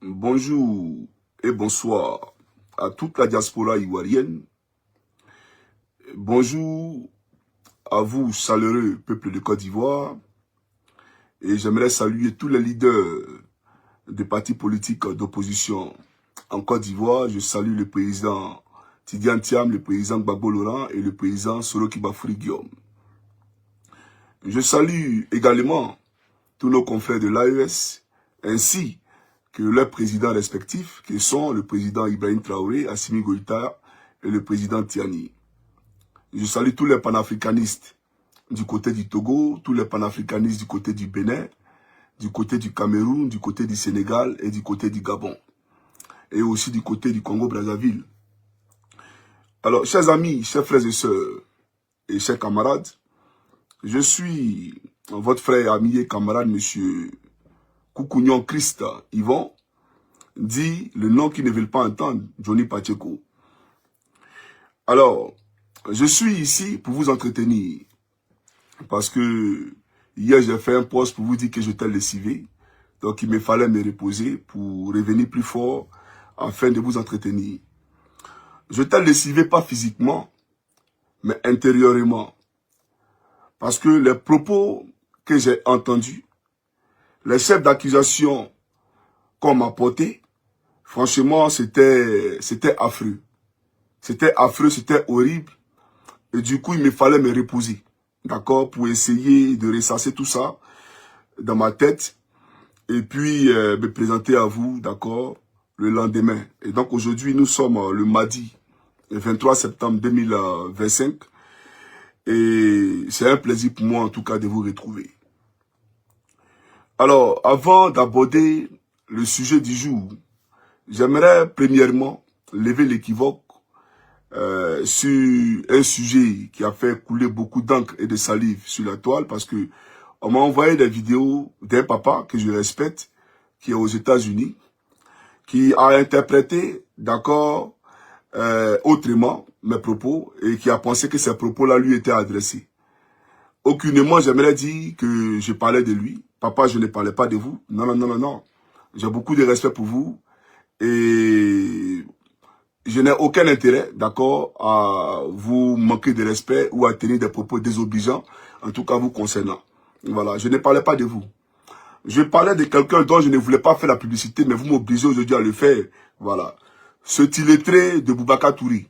Bonjour et bonsoir à toute la diaspora ivoirienne. Bonjour à vous, chaleureux peuple de Côte d'Ivoire. Et j'aimerais saluer tous les leaders des partis politiques d'opposition en Côte d'Ivoire. Je salue le président Tidiane Thiam, le président Gbagbo Laurent et le président Soroki Bafoury Guillaume. Je salue également tous nos confrères de l'AES ainsi que leurs présidents respectifs, qui sont le président Ibrahim Traoré, Assimi Goïta et le président Tiani. Je salue tous les panafricanistes du côté du Togo, tous les panafricanistes du côté du Bénin, du côté du Cameroun, du côté du Sénégal et du côté du Gabon. Et aussi du côté du Congo-Brazzaville. Alors, chers amis, chers frères et sœurs et chers camarades, je suis votre frère, ami et camarade, monsieur Koukounion Christ Yvon, dit le nom qu'ils ne veulent pas entendre, Johnny Pacheco. Alors, je suis ici pour vous entretenir, parce que hier j'ai fait un post pour vous dire que j'étais lessivé, donc il me fallait me reposer pour revenir plus fort afin de vous entretenir. Je t'ai lessivé pas physiquement, mais intérieurement, parce que les propos que j'ai entendus, les chefs d'accusation qu'on m'a portés, franchement, c'était affreux. C'était affreux, c'était horrible. Et du coup, il me fallait me reposer, d'accord, pour essayer de ressasser tout ça dans ma tête et puis me présenter à vous, d'accord, le lendemain. Et donc, aujourd'hui, nous sommes le mardi, le 23 septembre 2025. Et c'est un plaisir pour moi, en tout cas, de vous retrouver. Alors, avant d'aborder le sujet du jour, j'aimerais premièrement lever l'équivoque sur un sujet qui a fait couler beaucoup d'encre et de salive sur la toile parce que on m'a envoyé des vidéos d'un papa que je respecte, qui est aux États-Unis, qui a interprété, d'accord, autrement mes propos et qui a pensé que ces propos-là lui étaient adressés. Aucunement, j'aimerais dire que je parlais de lui. Papa, je ne parlais pas de vous. Non, non, non, non, non. J'ai beaucoup de respect pour vous. Et je n'ai aucun intérêt, d'accord, à vous manquer de respect ou à tenir des propos désobligeants, en tout cas vous concernant. Voilà, je ne parlais pas de vous. Je parlais de quelqu'un dont je ne voulais pas faire la publicité, mais vous m'obligez aujourd'hui à le faire. Voilà. Ce illettré de Boubacar Touré,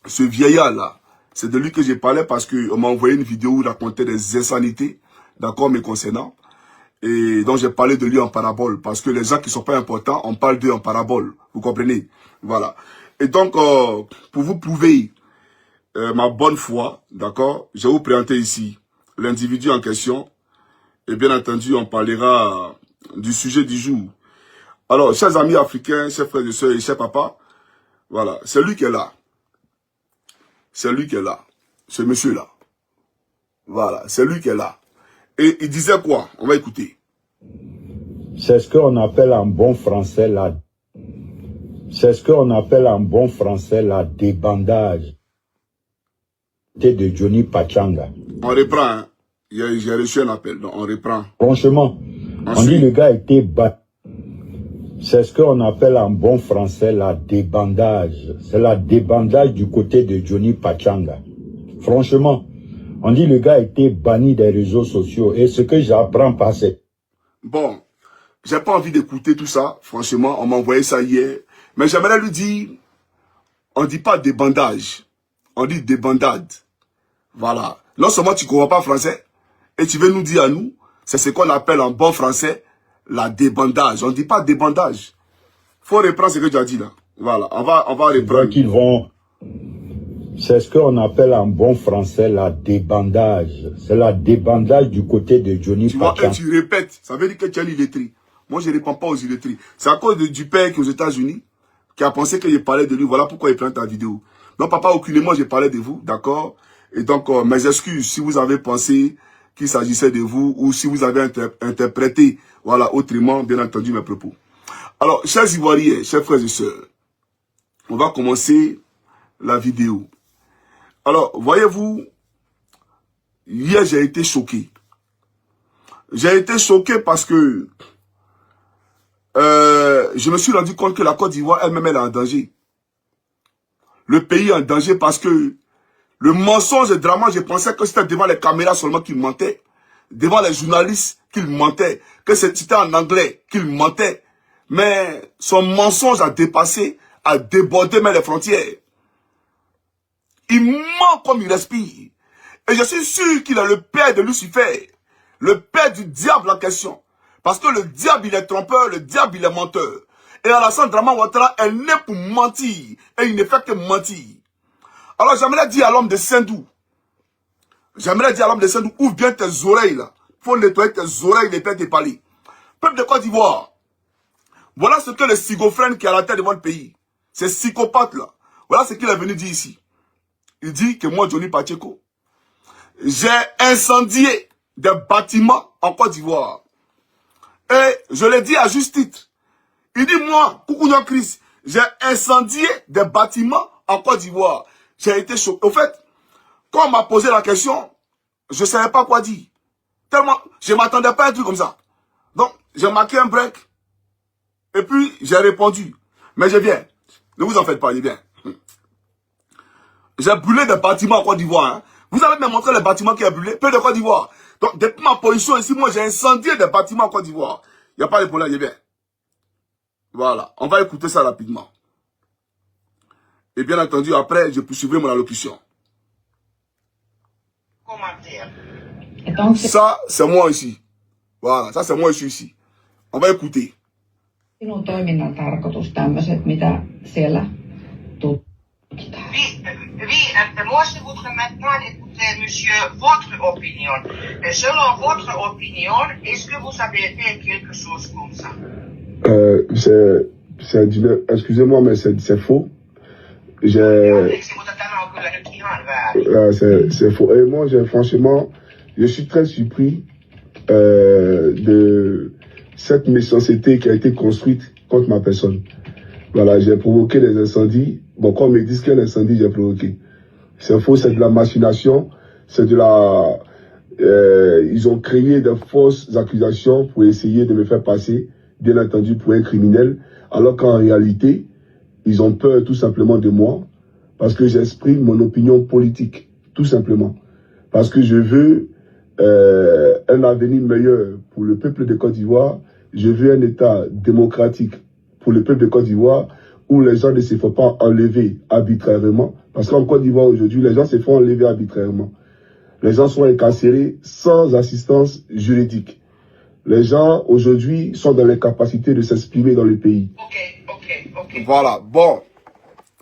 ce vieillard-là, c'est de lui que j'ai parlé parce qu'on m'a envoyé une vidéo où il racontait des insanités, d'accord, me concernant. Et donc j'ai parlé de lui en parabole, parce que les gens qui ne sont pas importants, on parle d'eux en parabole, vous comprenez? Voilà. Et donc, pour vous prouver ma bonne foi, d'accord, je vais vous présenter ici l'individu en question. Et bien entendu, on parlera du sujet du jour. Alors, chers amis africains, chers frères et sœurs et chers papas, voilà, c'est lui qui est là. C'est lui qui est là. Ce monsieur-là. Voilà, c'est lui qui est là. Et il disait quoi? On va écouter. C'est ce qu'on appelle en bon français la... C'est ce qu'on appelle en bon français la débandage de Johnny Pachanga. On reprend, hein. J'ai reçu un appel, donc on reprend. Franchement, on dit le gars était battu. C'est ce qu'on appelle en bon français la débandage. C'est la débandage du côté de Johnny Pachanga. Franchement, on dit le gars était banni des réseaux sociaux. Et ce que j'apprends par cette... Bon, j'ai pas envie d'écouter tout ça. Franchement, on m'a envoyé ça hier. Mais j'aimerais lui dire, on dit pas débandage. On dit débandade. Voilà. Non seulement tu ne comprends pas français, et tu veux nous dire à nous, c'est ce qu'on appelle en bon français la débandage. On ne dit pas débandage. Faut reprendre ce que tu as dit là. Voilà, on va reprendre. Qu'ils vont... C'est ce qu'on appelle en bon français la débandage. C'est la débandage du côté de Johnny Pachanga. Tu vois, tu répètes, ça veut dire que tu es illettré. Moi, je ne réponds pas aux illettrés. C'est à cause du père qui est aux États-Unis, qui a pensé que je parlais de lui. Voilà pourquoi il prend ta vidéo. Non, papa, aucunement, j'ai parlé de vous, d'accord? Et donc, mes excuses si vous avez pensé qu'il s'agissait de vous ou si vous avez interprété, voilà, autrement, bien entendu, mes propos. Alors, chers Ivoiriens, chers frères et sœurs, on va commencer la vidéo. Alors, voyez-vous, hier, j'ai été choqué. J'ai été choqué parce que je me suis rendu compte que la Côte d'Ivoire elle-même elle est en danger. Le pays est en danger parce que le mensonge et le drama, je pensais que c'était devant les caméras seulement qu'il mentait, devant les journalistes qu'il mentait, que c'était en anglais qu'il mentait. Mais son mensonge a dépassé, a débordé même les frontières. Il ment comme il respire. Et je suis sûr qu'il est le père de Lucifer, le père du diable en question. Parce que le diable, il est trompeur, le diable, il est menteur. Et Alassane Draman Ouattara est né pour mentir. Et il ne fait que mentir. Alors j'aimerais dire à l'homme de Sendou, ouvre bien tes oreilles là. Il faut nettoyer tes oreilles et tes palais. Peuple de Côte d'Ivoire, voilà ce que le schizophrène qui est à la tête de votre pays, ces psychopathes là, voilà ce qu'il est venu dire ici. Il dit que moi, Johnny Pacheco, j'ai incendié des bâtiments en Côte d'Ivoire. Et je l'ai dit à juste titre. Il dit, moi, Koukounian Chris, j'ai incendié des bâtiments en Côte d'Ivoire. J'ai été choqué. Au fait, quand on m'a posé la question, je ne savais pas quoi dire. Tellement, je ne m'attendais pas à un truc comme ça. Donc, j'ai marqué un break. Et puis, j'ai répondu. Mais je viens. Ne vous en faites pas, je viens. J'ai brûlé des bâtiments en Côte d'Ivoire. Hein. Vous avez même montré les bâtiments qui ont brûlé. Peu de Côte d'Ivoire. Donc, depuis ma position ici, moi, j'ai incendié des bâtiments en Côte d'Ivoire. Il n'y a pas de problème, je viens. Voilà. On va écouter ça rapidement. Et bien entendu, après, je poursuivrai mon allocution. Ça, c'est moi ici. Voilà. Ça, c'est moi, je suis ici. On va écouter. Sinun toiminnan tarkoitus tämmöiset, mitä siellä tutkitaan? Moi, je voudrais maintenant écouter, monsieur, votre opinion. Et selon votre opinion, est-ce que vous avez fait quelque chose comme ça? Excusez-moi, mais c'est faux. C'est faux. Et moi, franchement, je suis très surpris de cette méchanceté qui a été construite contre ma personne. Voilà, j'ai provoqué des incendies. Bon, quand on me dit quel incendie j'ai provoqué, c'est faux, c'est de la machination, c'est de la... ils ont créé de fausses accusations pour essayer de me faire passer, bien entendu, pour un criminel, alors qu'en réalité, ils ont peur tout simplement de moi, parce que j'exprime mon opinion politique, tout simplement. Parce que je veux un avenir meilleur pour le peuple de Côte d'Ivoire, je veux un État démocratique pour le peuple de Côte d'Ivoire, où les gens ne se font pas enlever arbitrairement. Parce qu'en Côte d'Ivoire aujourd'hui, les gens se font enlever arbitrairement. Les gens sont incarcérés sans assistance juridique. Les gens aujourd'hui sont dans l'incapacité de s'exprimer dans le pays. Ok. Voilà, bon.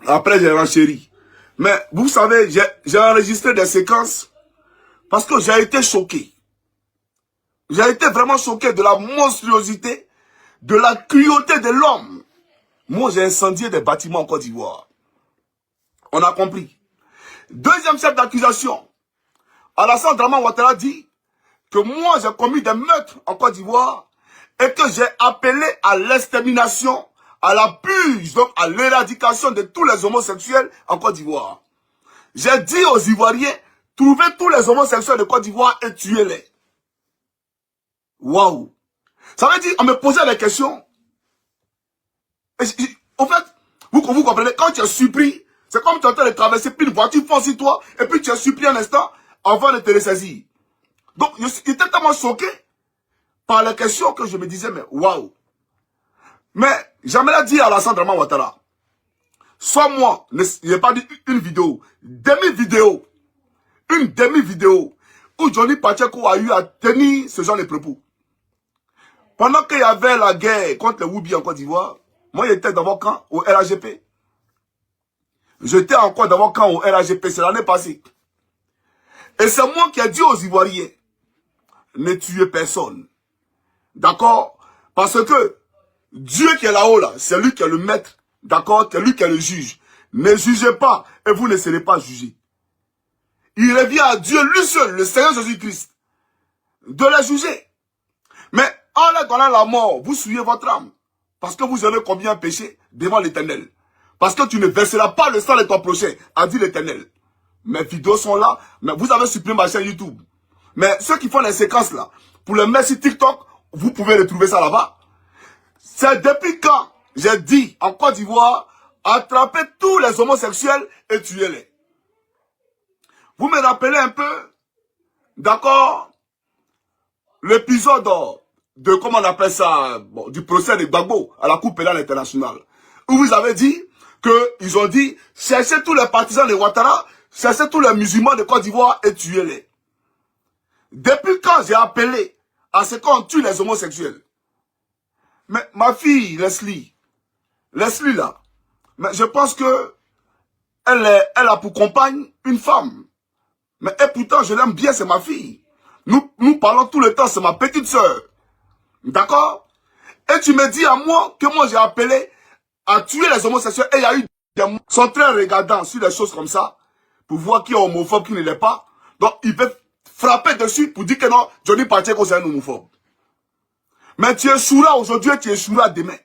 Après, j'ai renchéri. Mais vous savez, j'ai enregistré des séquences parce que j'ai été choqué. J'ai été vraiment choqué de la monstruosité, de la cruauté de l'homme. Moi, j'ai incendié des bâtiments en Côte d'Ivoire. On a compris. Deuxième chef d'accusation. Alassane Draman Ouattara dit que moi, j'ai commis des meurtres en Côte d'Ivoire et que j'ai appelé à l'extermination, à la purge, donc à l'éradication de tous les homosexuels en Côte d'Ivoire. J'ai dit aux Ivoiriens, trouvez tous les homosexuels de Côte d'Ivoire et tuez-les. Waouh! Ça veut dire, on me posait des questions. En fait, vous comprenez, quand tu es surpris, c'est comme tu es en train de traverser, puis une voiture fonce sur toi, et puis tu es surpris un instant avant de te ressaisir. Donc, j'étais tellement choqué par les questions que je me disais, mais waouh! Mais j'aimerais dire à Alassane Draman Ouattara, soit moi, je n'ai pas dit une vidéo, demi-vidéo, une demi-vidéo, où Johnny Pacheco a eu à tenir ce genre de propos. Pendant qu'il y avait la guerre contre les Woubi en Côte d'Ivoire, moi j'étais dans vos camps au RAGP. J'étais encore dans vos camps au RAGP, c'est l'année passée. Et c'est moi qui ai dit aux Ivoiriens, ne tuez personne. D'accord? Parce que Dieu qui est là-haut, là, c'est lui qui est le maître. D'accord? C'est lui qui est le juge. Ne jugez pas et vous ne serez pas jugés. Il revient à Dieu, lui seul, le Seigneur Jésus-Christ, de les juger. Mais en leur donnant la mort, vous souillez votre âme. Parce que vous avez combien péché devant l'Éternel. Parce que tu ne verseras pas le sang de ton prochain, a dit l'Éternel. Mes vidéos sont là, mais vous avez supprimé ma chaîne YouTube. Mais ceux qui font les séquences là, pour le mettre sur TikTok, vous pouvez retrouver ça là-bas. C'est depuis quand j'ai dit en Côte d'Ivoire, attrapez tous les homosexuels et tuez-les. Vous me rappelez un peu, d'accord, l'épisode de, comment on appelle ça, bon, du procès de Gbagbo à la Cour pénale internationale, où vous avez dit qu'ils ont dit, cherchez tous les partisans de Ouattara, cherchez tous les musulmans de Côte d'Ivoire et tuez-les. Depuis quand j'ai appelé à ce qu'on tue les homosexuels? Mais ma fille, Leslie là, mais je pense que elle a pour compagne une femme. Mais et pourtant, je l'aime bien, c'est ma fille. Nous parlons tout le temps, c'est ma petite sœur. D'accord? Et tu me dis à moi que moi j'ai appelé à tuer les homosexuels. Et il y a eu des gens qui sont très regardants sur des choses comme ça, pour voir qui est homophobe, qui ne l'est pas. Donc, ils peuvent frapper dessus pour dire que non, Johnny Pacheco c'est un homophobe. Mais tu échoueras aujourd'hui et tu échoueras demain.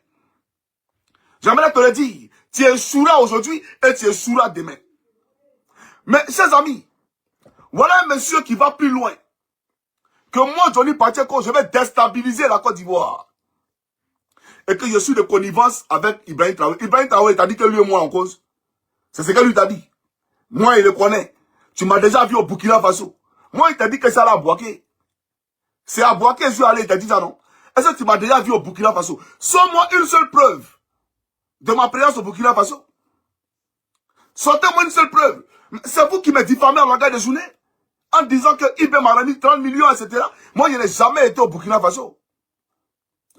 J'aimerais te le dire. Tu échoueras aujourd'hui et tu échoueras demain. Mais, chers amis, voilà un monsieur qui va plus loin. Que moi, Johnny Pacheco, je vais déstabiliser la Côte d'Ivoire. Et que je suis de connivence avec Ibrahim Traoré. Ibrahim Traoré t'a dit que lui et moi en cause. C'est ce que lui t'a dit. Moi, il le connaît. Tu m'as déjà vu au Burkina Faso. Moi, il t'a dit que c'est à Bouaké. C'est à Bouaké, je suis allé, il t'a dit ça, non? Est-ce que tu m'as déjà vu au Burkina Faso? Sors-moi une seule preuve de ma présence au Burkina Faso. Sortez-moi une seule preuve. C'est vous qui me diffamez en langage de journée en disant que Ibn Marani, 30 millions, etc. Moi, je n'ai jamais été au Burkina Faso.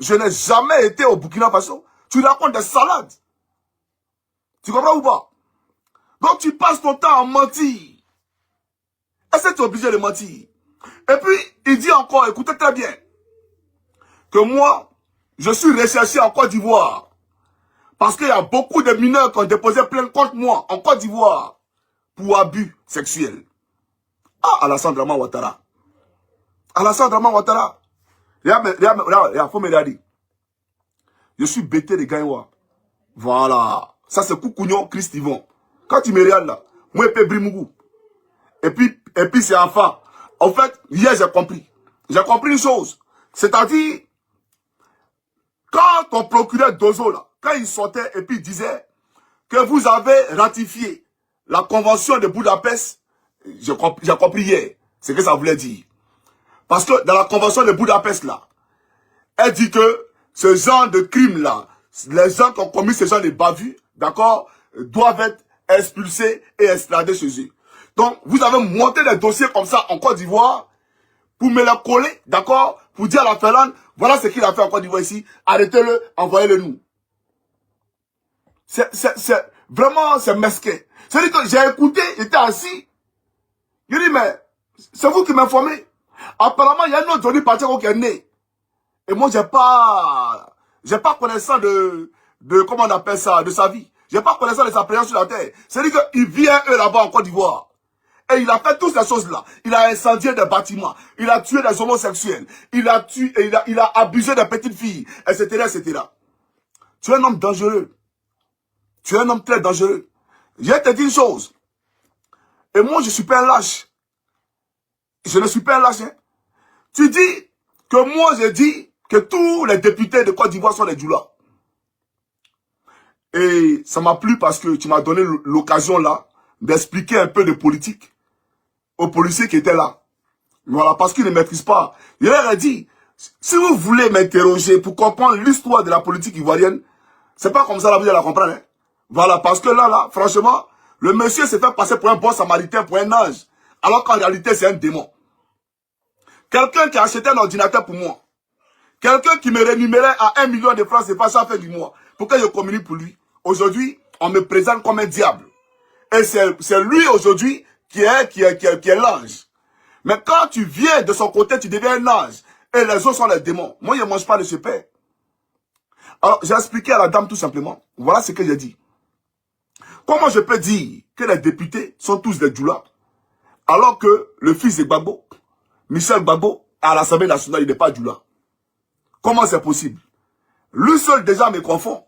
Je n'ai jamais été au Burkina Faso. Tu racontes des salades. Tu comprends ou pas? Donc, tu passes ton temps à mentir. Est-ce que tu es obligé de mentir? Et puis, il dit encore, écoutez très bien, que moi, je suis recherché en Côte d'Ivoire. Parce qu'il y a beaucoup de mineurs qui ont déposé plainte contre moi en Côte d'Ivoire pour abus sexuels. Ah, Alassane Draman Ouattara. Alassane Draman Ouattara. Regarde, faut me regarder. Je suis bêté de Gaïwa. Voilà. Ça, c'est Koukounion, Christ Yvon. Quand tu me regardes là, moi, je peux Brimougou. Et puis c'est enfin. En fait, hier, j'ai compris. J'ai compris une chose. C'est-à-dire, quand ton procureur Dozo, là, quand il sortait et puis il disait que vous avez ratifié la convention de Budapest, j'ai compris hier ce que ça voulait dire. Parce que dans la convention de Budapest, là, elle dit que ce genre de crime-là, les gens qui ont commis ce genre de bavures, d'accord, doivent être expulsés et extradés chez eux. Donc, vous avez monté des dossiers comme ça en Côte d'Ivoire pour me les coller, d'accord, pour dire à la Finlande, voilà ce qu'il a fait en Côte d'Ivoire ici, arrêtez-le, envoyez-le nous. Vraiment, c'est mesquin. C'est-à-dire que j'ai écouté, j'étais assis, je dis, mais, c'est vous qui m'informez. Apparemment, il y a un autre Johnny Pacheco qui est né. Et moi, j'ai pas connaissance de, comment on appelle ça, de sa vie. J'ai pas connaissance de sa présence sur la terre. C'est-à-dire qu'il vient, eux, là-bas, en Côte d'Ivoire. Et il a fait toutes ces choses-là. Il a incendié des bâtiments. Il a tué des homosexuels. Il a tué, il a abusé des petites filles, etc., etc. Tu es un homme dangereux. Tu es un homme très dangereux. Je vais te dire une chose. Et moi, je suis pas un lâche. Je ne suis pas un lâche. Hein. Tu dis que moi, j'ai dit que tous les députés de Côte d'Ivoire sont des djoulas. Et ça m'a plu parce que tu m'as donné l'occasion là d'expliquer un peu de politique aux policiers qui étaient là. Voilà, parce qu'ils ne maîtrisent pas. Je leur ai dit, si vous voulez m'interroger pour comprendre l'histoire de la politique ivoirienne, c'est pas comme ça là, vous allez la comprendre. Hein. Voilà, parce que là, franchement, le monsieur s'est fait passer pour un bon samaritain, pour un ange, alors qu'en réalité, c'est un démon. Quelqu'un qui a acheté un ordinateur pour moi, quelqu'un qui me rémunérait à 1 million de francs CFA chaque fin du mois, pour que je communique pour lui. Aujourd'hui, on me présente comme un diable. Et c'est lui aujourd'hui qui est l'ange. Mais quand tu viens de son côté, tu deviens un ange. Et les autres sont les démons. Moi, je ne mange pas de ce père. Alors, j'ai expliqué à la dame tout simplement. Voilà ce que j'ai dit. Comment je peux dire que les députés sont tous des djoulas, alors que le fils de Gbagbo, Michel Gbagbo, à l'Assemblée nationale, il n'est pas djoula? Comment c'est possible? Lui seul déjà me confond.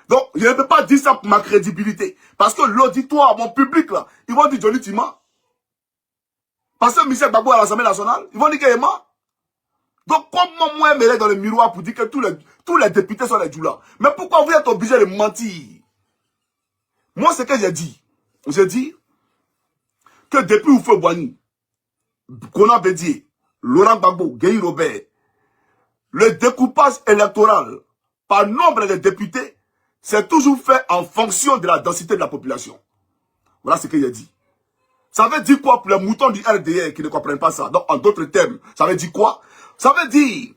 Donc, je ne peux pas dire ça pour ma crédibilité. Parce que l'auditoire, mon public, là, ils vont dire Johnny Tima. Parce que Michel Gbagbo à l'Assemblée nationale, ils vont dire qu'il est mort. Donc, comment moi, je me lève dans le miroir pour dire que tous tous les députés sont les Djoula. Mais pourquoi vous êtes obligé de mentir? Moi, ce que j'ai dit que depuis Oufou Boigny, Kona Bédié, Laurent Gbagbo, Guéhi Robert, le découpage électoral par nombre de députés, c'est toujours fait en fonction de la densité de la population. Voilà ce que j'ai dit. Ça veut dire quoi pour les moutons du RDR qui ne comprennent pas ça? Donc, en d'autres termes, ça veut dire quoi? Ça veut dire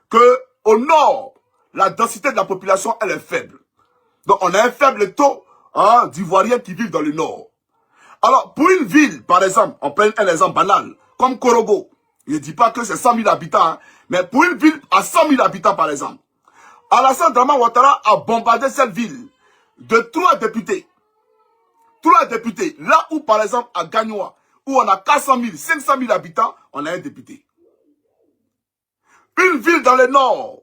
que au nord, la densité de la population, elle est faible. Donc, on a un faible taux d'Ivoiriens qui vivent dans le nord. Alors, pour une ville, par exemple, on prend un exemple banal, comme Korogo. Je ne dis pas que c'est 100 000 habitants, mais pour une ville à 100 000 habitants, par exemple, Alassane Dramane Ouattara a bombardé cette ville de 3 députés. 3 députés. Là où, par exemple, à Gagnoa, où on a 400 000, 500 000 habitants, on a un député. Une ville dans le nord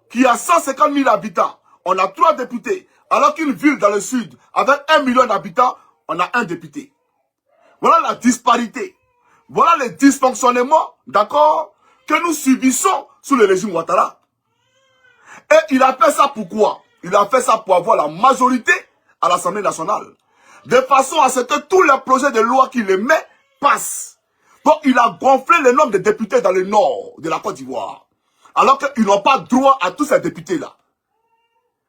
qui a 150 000 habitants, on a 3 députés. Alors qu'une ville dans le sud, avec 1 million d'habitants, on a un député. Voilà la disparité. Voilà les dysfonctionnements, d'accord, que nous subissons sous le régime Ouattara. Et il a fait ça pourquoi? Il a fait ça pour avoir la majorité à l'Assemblée nationale. De façon à ce que tous les projets de loi qu'il émet passent. Donc il a gonflé le nombre de députés dans le nord de la Côte d'Ivoire. Alors qu'ils n'ont pas droit à tous ces députés-là.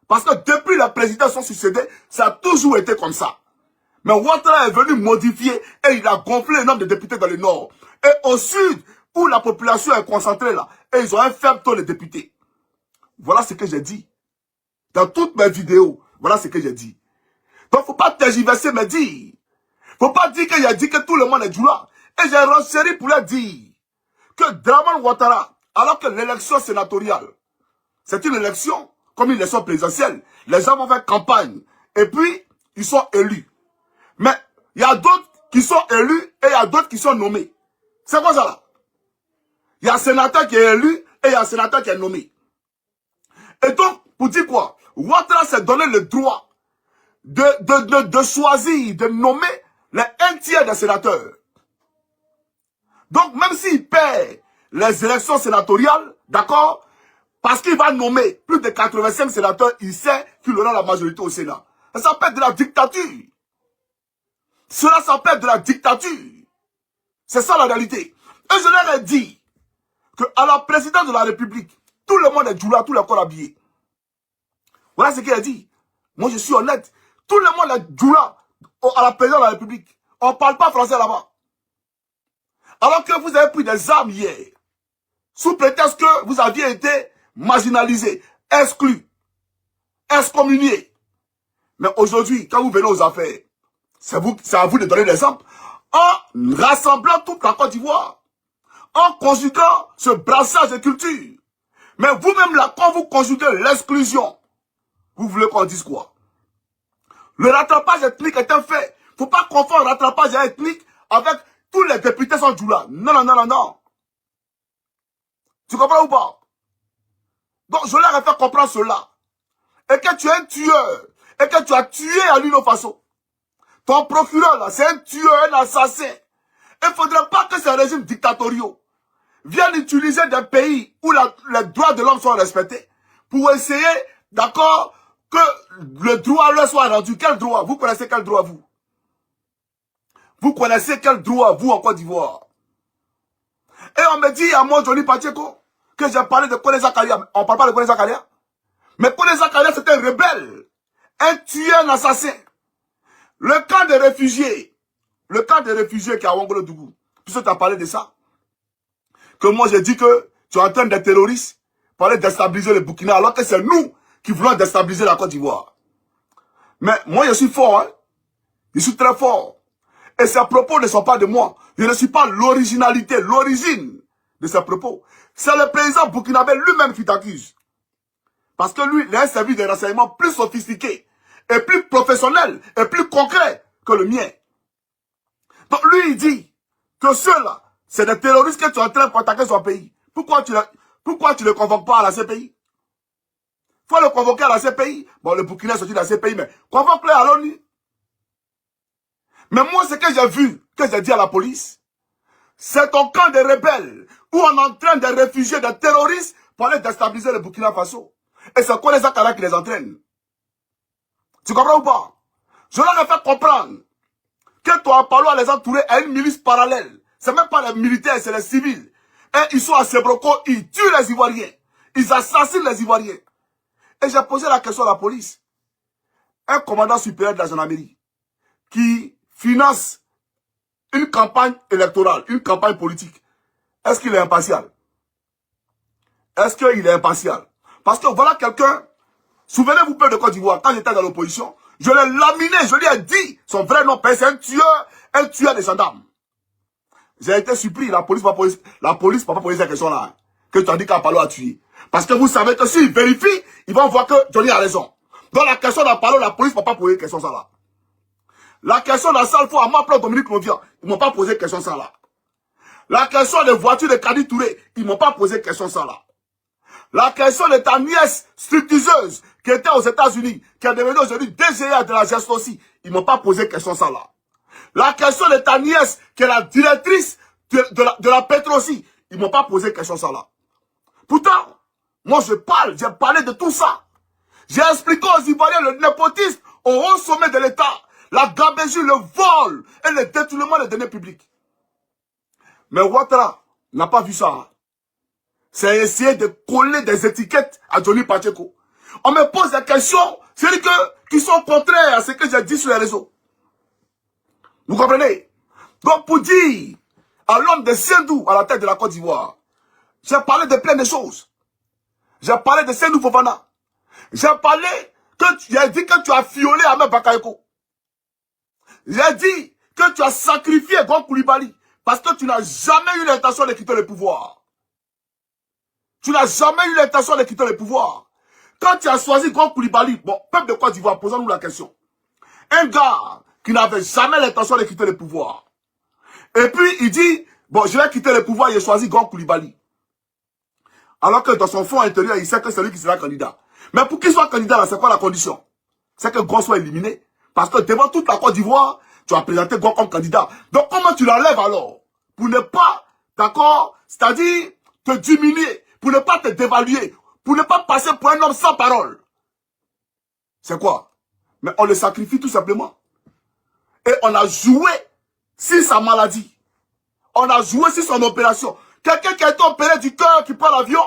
Parce que depuis les présidents sont succédés, ça a toujours été comme ça. Mais Ouattara est venu modifier et il a gonflé le nombre de députés dans le nord. Et au sud, où la population est concentrée là, et ils ont un faible taux de députés. Voilà ce que j'ai dit. Dans toutes mes vidéos, voilà ce que j'ai dit. Donc, faut pas tergiverser mes dires. Faut pas dire qu'il a dit que tout le monde est Djoula. Et j'ai renchéri pour leur dire que Dramane Ouattara, alors que l'élection sénatoriale, c'est une élection comme une élection présidentielle. Les gens vont faire campagne. Et puis, ils sont élus. Mais, il y a d'autres qui sont élus et il y a d'autres qui sont nommés. C'est quoi ça là? Il y a un sénateur qui est élu et il y a un sénateur qui est nommé. Et donc, pour dire quoi? Ouattara s'est donné le droit de choisir, de nommer les 1/3 des sénateurs. Donc, même s'il perd les élections sénatoriales, d'accord, parce qu'il va nommer plus de 85 sénateurs, il sait qu'il aura la majorité au Sénat. Ça s'appelle de la dictature. Cela s'appelle de la dictature. C'est ça la réalité. Et je leur ai dit qu'à la présidence de la République, tout le monde est Djoula, tout le corps habillé. Voilà ce qu'il a dit. Moi, je suis honnête. Tout le monde est Djoula à la présidence de la République. On ne parle pas français là-bas. Alors que vous avez pris des armes hier, sous prétexte que vous aviez été marginalisé, exclu, excommunié. Mais aujourd'hui, quand vous venez aux affaires, c'est à vous de donner l'exemple en rassemblant toute la Côte d'Ivoire, en conjuguant ce brassage de culture. Mais vous-même là, quand vous conjuguez l'exclusion, vous voulez qu'on dise quoi? Le rattrapage ethnique est un fait. Il ne faut pas confondre le rattrapage ethnique avec tous les députés sont Djoula. Non, non, non, non, non. Tu comprends ou pas? Donc, je leur ai fait comprendre cela. Et que tu es un tueur. Et que tu as tué à l'une façon. Ton procureur, là, c'est un tueur, un assassin. Il ne faudrait pas que ces régimes dictatoriaux viennent utiliser des pays où les droits de l'homme sont respectés pour essayer, d'accord, que le droit leur soit rendu. Quel droit? Vous connaissez quel droit, vous? Vous connaissez quel droit, vous, en Côte d'Ivoire? Et on me dit à moi, Johnny Pacheco, que j'ai parlé de Kone Zakaria. On ne parle pas de Kone Zakaria. Mais Kone Zakaria, c'était un rebelle. Un tueur, un assassin. Le camp des réfugiés qui est à Ouagadougou, puisque tu as parlé de ça, que moi j'ai dit que tu es en train de terroristes pour aller déstabiliser le Burkina, alors que c'est nous qui voulons déstabiliser la Côte d'Ivoire. Mais moi je suis fort, hein? Je suis très fort. Et ces propos ne sont pas de moi. Je ne suis pas l'originalité, l'origine de ces propos. C'est le président burkinabé lui-même qui t'accuse. Parce que lui, il a un service de renseignement plus sophistiqué, et plus professionnel, et plus concret que le mien. Donc lui, il dit que ceux-là, c'est des terroristes que tu es en train d'attaquer son pays. Pourquoi tu ne le convoques pas à la CPI? Il faut le convoquer à la CPI. Bon, le Burkina est sorti de la CPI, mais convoque-le à l'ONU. Mais moi, ce que j'ai vu, que j'ai dit à la police, c'est ton camp de rebelles, où on entraîne des réfugiés, des terroristes, pour aller déstabiliser le Burkina Faso. Et c'est quoi les Akara qui les entraînent? Tu comprends ou pas? Je leur ai fait comprendre que toi, Palo les entourer à une milice parallèle. C'est même pas les militaires, c'est les civils. Et ils sont à Sebroko, ils tuent les Ivoiriens. Ils assassinent les Ivoiriens. Et j'ai posé la question à la police. Un commandant supérieur de la gendarmerie qui finance une campagne électorale, une campagne politique, est-ce qu'il est impartial? Est-ce qu'il est impartial? Parce que voilà quelqu'un, souvenez-vous peu de Côte d'Ivoire, quand j'étais dans l'opposition, je l'ai laminé, je lui ai dit son vrai nom, c'est un tueur des gendarmes. J'ai été surpris, la police va pas poser cette question-là, que tu as dit qu'Apalo a tué. Parce que vous savez que s'ils vérifient, ils vont voir que Johnny a raison. Dans la question d'Apalo, la police ne va pas poser question ça là. La question d'Assalfo, à ma place Dominique Novia, ils ne m'ont pas posé question ça là. La question des voitures de Kadi Touré, ils ne m'ont pas posé question ça là. La question de ta nièce stripteaseuse qui était aux États-Unis, qui est devenue aujourd'hui DGA de la gestion aussi, ils ne m'ont pas posé question ça là. La question de ta nièce qui est la directrice de la Petrosi, ils ne m'ont pas posé question ça là. Pourtant, moi j'ai parlé de tout ça. J'ai expliqué aux Ivoiriens le népotisme au haut sommet de l'État, la gabégie, le vol et le détournement des deniers publics. Mais Ouattara n'a pas vu ça. C'est essayer de coller des étiquettes à Johnny Pacheco. On me pose des questions, c'est qui sont contraires à ce que j'ai dit sur les réseaux. Vous comprenez? Donc pour dire à l'homme de Sendou à la tête de la Côte d'Ivoire, j'ai parlé de plein de choses. J'ai parlé de Sendou Fofana. J'ai dit que tu as violé Ahmed Bakayoko. J'ai dit que tu as sacrifié Gon Koulibaly parce que tu n'as jamais eu l'intention de quitter le pouvoir. Tu n'as jamais eu l'intention de quitter le pouvoir. Quand tu as choisi Gon Koulibaly, bon, peuple de Côte d'Ivoire, posons-nous la question. Un gars qui n'avait jamais l'intention de quitter le pouvoir. Et puis il dit, bon, je vais quitter le pouvoir, il a choisi Gon Koulibaly. Alors que dans son fond intérieur, il sait que c'est lui qui sera candidat. Mais pour qu'il soit candidat, là, c'est quoi la condition? C'est que Gon soit éliminé. Parce que devant toute la Côte d'Ivoire, tu as présenté Gon comme candidat. Donc comment tu l'enlèves alors? Pour ne pas, d'accord, c'est-à-dire te diminuer, pour ne pas te dévaluer, pour ne pas passer pour un homme sans parole. C'est quoi? Mais on le sacrifie tout simplement. Et on a joué sur sa maladie. On a joué sur son opération. Quelqu'un qui a été opéré du cœur, qui prend l'avion.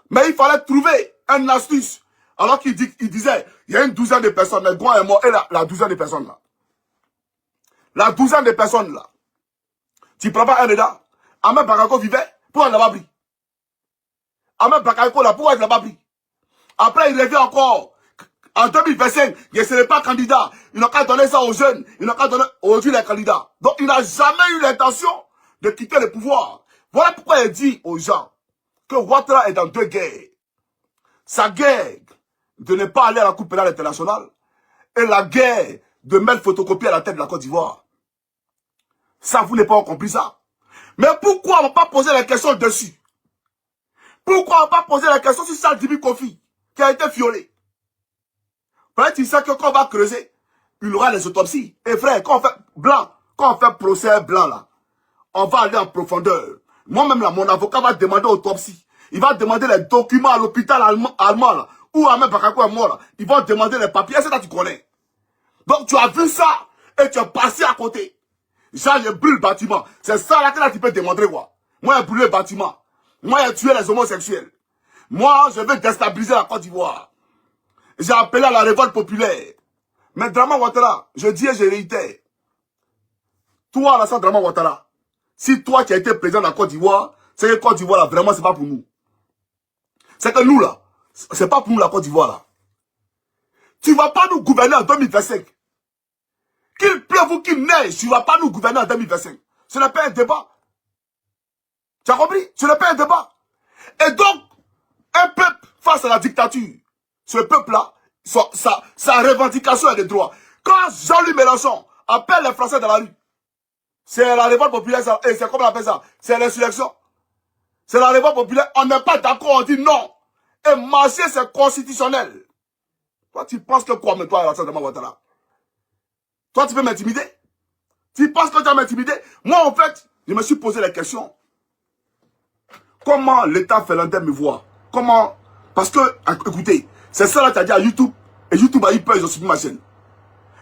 Mais il fallait trouver une astuce. Alors qu'il disait, il y a une douzaine de personnes, mais Gon est mort, et la douzaine de personnes là. La douzaine de personnes là. Tu prends pas un redard. Ahmed Bakayoko vivait, pourquoi il l'a pas pris? Ahmed Bakayoko là, pourquoi il l'a pas pris? Après il revient encore. En 2025, il ne serait pas candidat. Il n'a qu'à donner ça aux jeunes. Il n'a qu'à donner aujourd'hui les candidats. Donc il n'a jamais eu l'intention de quitter le pouvoir. Voilà pourquoi il dit aux gens que Ouattara est dans deux guerres. Sa guerre de ne pas aller à la Cour pénale internationale et la guerre de mettre photocopie à la tête de la Côte d'Ivoire. Ça, vous n'avez pas compris ça. Mais pourquoi on ne va pas poser la question dessus? Pourquoi on ne va pas poser la question sur Saldimi Kofi qui a été violé? Peut-être il sait que quand on va creuser, il y aura les autopsies. Et frère, quand on fait procès blanc là, on va aller en profondeur. Moi-même là, mon avocat va demander autopsie. Il va demander les documents à l'hôpital allemand là, où Ahmed Bakayoko est mort là. Ils vont demander les papiers, c'est ça que tu connais. Donc tu as vu ça et tu es passé à côté. Genre, je brûle le bâtiment. C'est ça là que là tu peux démontrer quoi. Moi, j'ai brûlé le bâtiment. Moi, j'ai tué les homosexuels. Moi, je veux déstabiliser la Côte d'Ivoire. J'ai appelé à la révolte populaire. Mais Draman Ouattara, je dis et je réitère. Toi, Alassane Draman Ouattara, si toi qui as été président de la Côte d'Ivoire, c'est que la Côte d'Ivoire là, vraiment, c'est pas pour nous. C'est que nous là, c'est pas pour nous la Côte d'Ivoire là. Tu vas pas nous gouverner en 2025. Qu'il pleuve ou qu'il neige, tu vas pas nous gouverner en 2025. Ce n'est pas un débat. Tu as compris? Ce n'est pas un débat. Et donc, un peuple face à la dictature, ce peuple-là, sa revendication est des droits. Quand Jean-Luc Mélenchon appelle les Français dans la rue, c'est la révolte populaire, et c'est comme on appelle ça, c'est l'insurrection. C'est la révolte populaire, on n'est pas d'accord, on dit non. Et marcher, c'est constitutionnel. Toi, tu penses que quoi, mais toi, Alassane Draman Ouattara? Toi, tu peux m'intimider? Tu penses que tu vas m'intimider? Moi, en fait, je me suis posé la question. Comment l'État finlandais me voit? Comment? Parce que, écoutez, c'est ça là tu as dit à YouTube, et YouTube a eu peur, ils ont supprimé ma chaîne.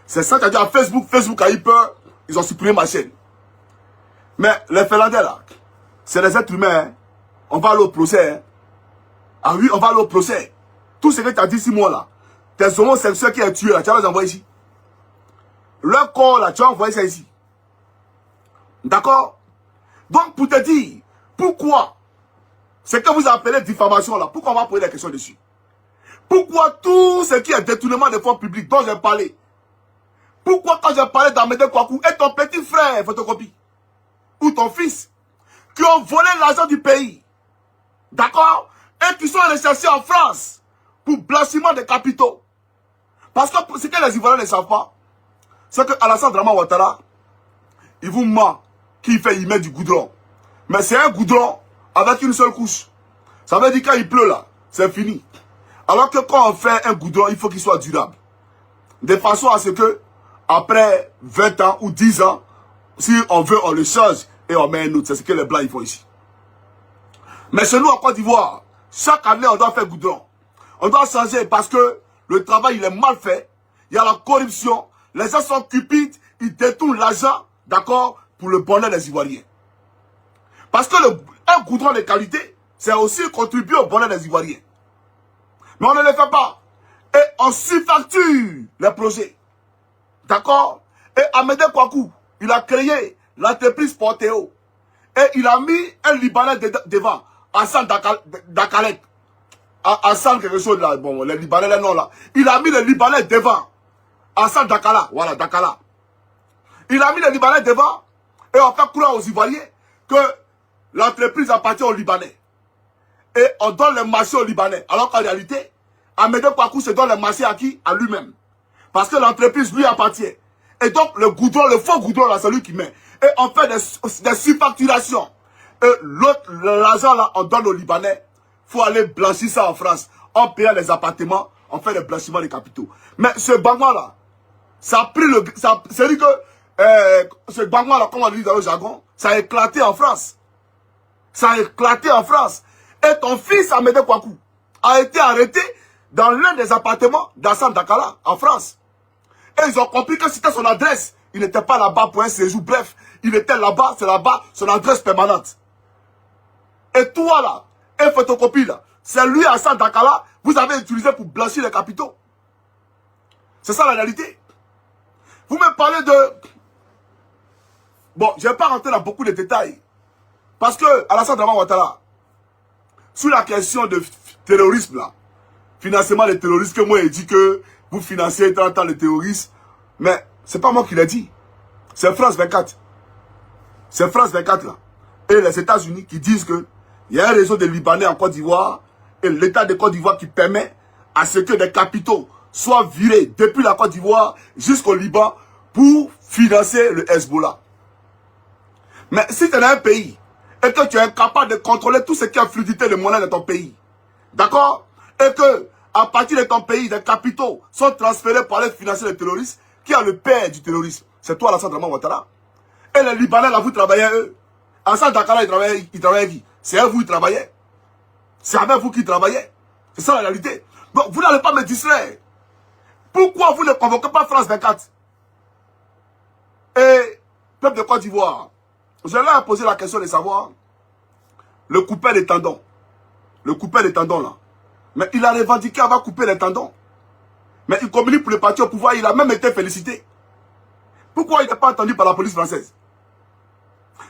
C'est ça que tu as dit à Facebook, Facebook a eu peur, ils ont supprimé ma chaîne. Mais les Finlandais là, c'est des êtres humains, hein. On va aller au procès. Hein. Ah oui, on va aller au procès. Tout ce que tu as dit 6 mois là, tes homosexuels qui ont tué là, tu vas les envoyer ici. Leur corps là, tu vas envoyer ça ici. D'accord? Donc pour te dire, pourquoi ce que vous appelez diffamation là, pourquoi on va poser des questions dessus? Pourquoi tout ce qui est détournement de fonds publics dont j'ai parlé? Pourquoi quand j'ai parlé d'Amédée Kouakou et ton petit frère, photocopie, ou ton fils, qui ont volé l'argent du pays, d'accord? Et qui sont recherchés en France pour blanchiment de capitaux. Parce que ce que les Ivoiriens ne savent pas, c'est que Alassane Dramane Ouattara, il vous ment qu'il fait y mettre du goudron. Mais c'est un goudron avec une seule couche. Ça veut dire quand il pleut là, c'est fini. Alors que quand on fait un goudron, il faut qu'il soit durable. De façon à ce que, après 20 ans ou 10 ans, si on veut, on le change et on met un autre. C'est ce que les Blancs ils font ici. Mais chez nous, en Côte d'Ivoire, chaque année, on doit faire goudron. On doit changer parce que le travail, il est mal fait. Il y a la corruption. Les gens sont cupides. Ils détournent l'argent, d'accord, pour le bonheur des Ivoiriens. Parce que un goudron de qualité, c'est aussi contribuer au bonheur des Ivoiriens. Mais on ne le fait pas. Et on surfacture les projets. D'accord? Et Amédée Kouakou, il a créé l'entreprise Porteo. Et il a mis un Libanais devant. Hassan Dakalek. Hassan quelque chose là. Bon, les Libanais, les noms là. Il a mis le Libanais devant. Hassan Dakala. Voilà, Dakala. Il a mis le Libanais devant. Et on fait croire aux Ivoiriens que l'entreprise appartient aux Libanais. Et on donne les marchés aux Libanais. Alors qu'en réalité, Amédée Kouakou se donne les marchés à qui? À lui-même. Parce que l'entreprise lui appartient. Et donc le goudron, le faux goudron là, c'est lui qui met. Et on fait des surfacturations. Et l'autre, l'argent là, on donne aux Libanais. Il faut aller blanchir ça en France. On paye les appartements, on fait le blanchiment des capitaux. Mais ce Bangma là, ça a pris le... C'est-à-dire que ce Bangma là, comme on dit dans le jargon, ça a éclaté en France. Ça a éclaté en France. Et ton fils Amédée Kouakou a été arrêté dans l'un des appartements d'Hassan Dakala en France. Et ils ont compris que c'était son adresse. Il n'était pas là-bas pour un séjour. Bref, il était là-bas, c'est là-bas, son adresse permanente. Et toi là, un photocopie là, c'est lui Hassan Dakala, vous avez utilisé pour blanchir les capitaux. C'est ça la réalité. Vous me parlez de... Bon, je ne vais pas rentrer dans beaucoup de détails. Parce que Alassane Dramane Ouattara, sur la question de terrorisme là, financement des terroristes, que moi j'ai dit que vous financez 30 ans les terroristes, mais c'est pas moi qui l'ai dit. C'est France 24. C'est France 24 là. Et les États-Unis qui disent que il y a un réseau de Libanais en Côte d'Ivoire et l'État de Côte d'Ivoire qui permet à ce que des capitaux soient virés depuis la Côte d'Ivoire jusqu'au Liban pour financer le Hezbollah. Mais si tu es dans un pays et que tu es incapable de contrôler tout ce qui a fluidité de monnaie de ton pays, d'accord? Et que à partir de ton pays, des capitaux sont transférés pour aller financer les terroristes, qui a le père du terrorisme? C'est toi, Alassane Dramane Ouattara. Et les Libanais, là, vous travaillez eux. Hassan Dakala, il travaillait qui? C'est eux, vous, ils travaillez. C'est avec vous qui travaillez. C'est ça la réalité. Donc, vous n'allez pas me distraire. Pourquoi vous ne convoquez pas France 24? Et, peuple de Côte d'Ivoire, je leur ai posé la question de savoir le coupeur des tendons. Le coupeur des tendons, là. Mais il a revendiqué avoir coupé les tendons. Mais il communique pour le parti au pouvoir, il a même été félicité. Pourquoi il n'est pas entendu par la police française?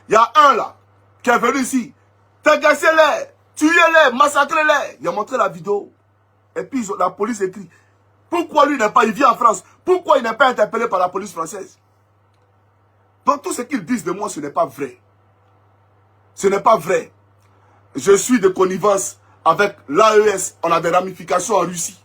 Il y a un là, qui est venu ici, terrassez-les, tuez-les, massacrez-les. Il a montré la vidéo. Et puis la police écrit. Pourquoi lui n'est pas, il vit en France, pourquoi il n'est pas interpellé par la police française? Donc tout ce qu'ils disent de moi, ce n'est pas vrai. Ce n'est pas vrai. Je suis de connivence avec l'AES, on a des ramifications en Russie,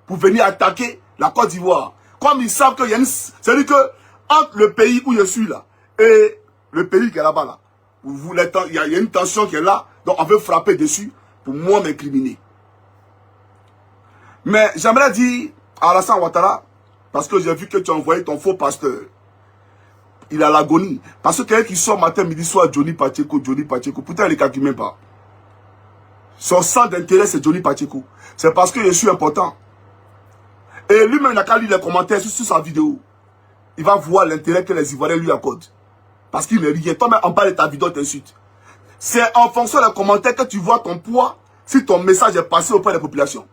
pour venir attaquer la Côte d'Ivoire. Comme ils savent qu'il y a une... C'est-à-dire que, entre le pays où je suis là, et le pays qui est là-bas, là, il y a une tension qui est là, donc on veut frapper dessus, pour moi m'incriminer. Mais j'aimerais dire à Alassane Ouattara, parce que j'ai vu que tu as envoyé ton faux pasteur, il a l'agonie. Parce que quelqu'un qui sort matin, midi, soir, Johnny Pacheco, pourtant il ne calcule même pas. Son centre d'intérêt, c'est Johnny Pacheco. C'est parce que je suis important. Et lui-même, il n'a qu'à lire les commentaires sur sa vidéo. Il va voir l'intérêt que les Ivoiriens lui accordent. Parce qu'il n'est rien. Toi-même, en bas de ta vidéo, t'insultes. C'est en fonction des commentaires que tu vois ton poids, si ton message est passé auprès des populations.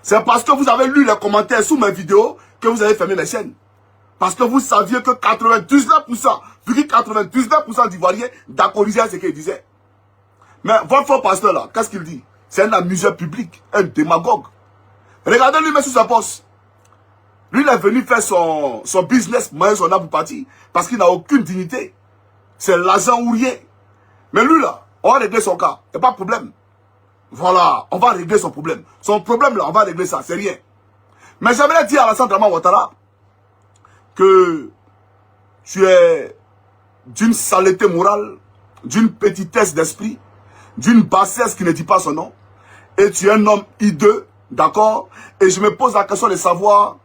C'est parce que vous avez lu les commentaires sous mes vidéos que vous avez fermé mes chaînes. Parce que vous saviez que 99%, vu que 99% d'Ivoiriens d'accordisaient à ce qu'il disait. Mais votre faux pasteur là, qu'est-ce qu'il dit? C'est un amuseur public, un démagogue. Regardez lui-même sur sa poste. Lui, il est venu faire son business, moyen son âme pour partir. Parce qu'il n'a aucune dignité. C'est l'argent ou rien. Mais lui là, on va régler son cas. Il n'y a pas de problème. Voilà, on va régler son problème. Son problème là, on va régler ça, c'est rien. Mais j'aimerais dire à Alassane Dramane Ouattara que tu es d'une saleté morale, d'une petitesse d'esprit, d'une bassesse qui ne dit pas son nom. Et tu es un homme hideux, d'accord? Et je me pose la question de savoir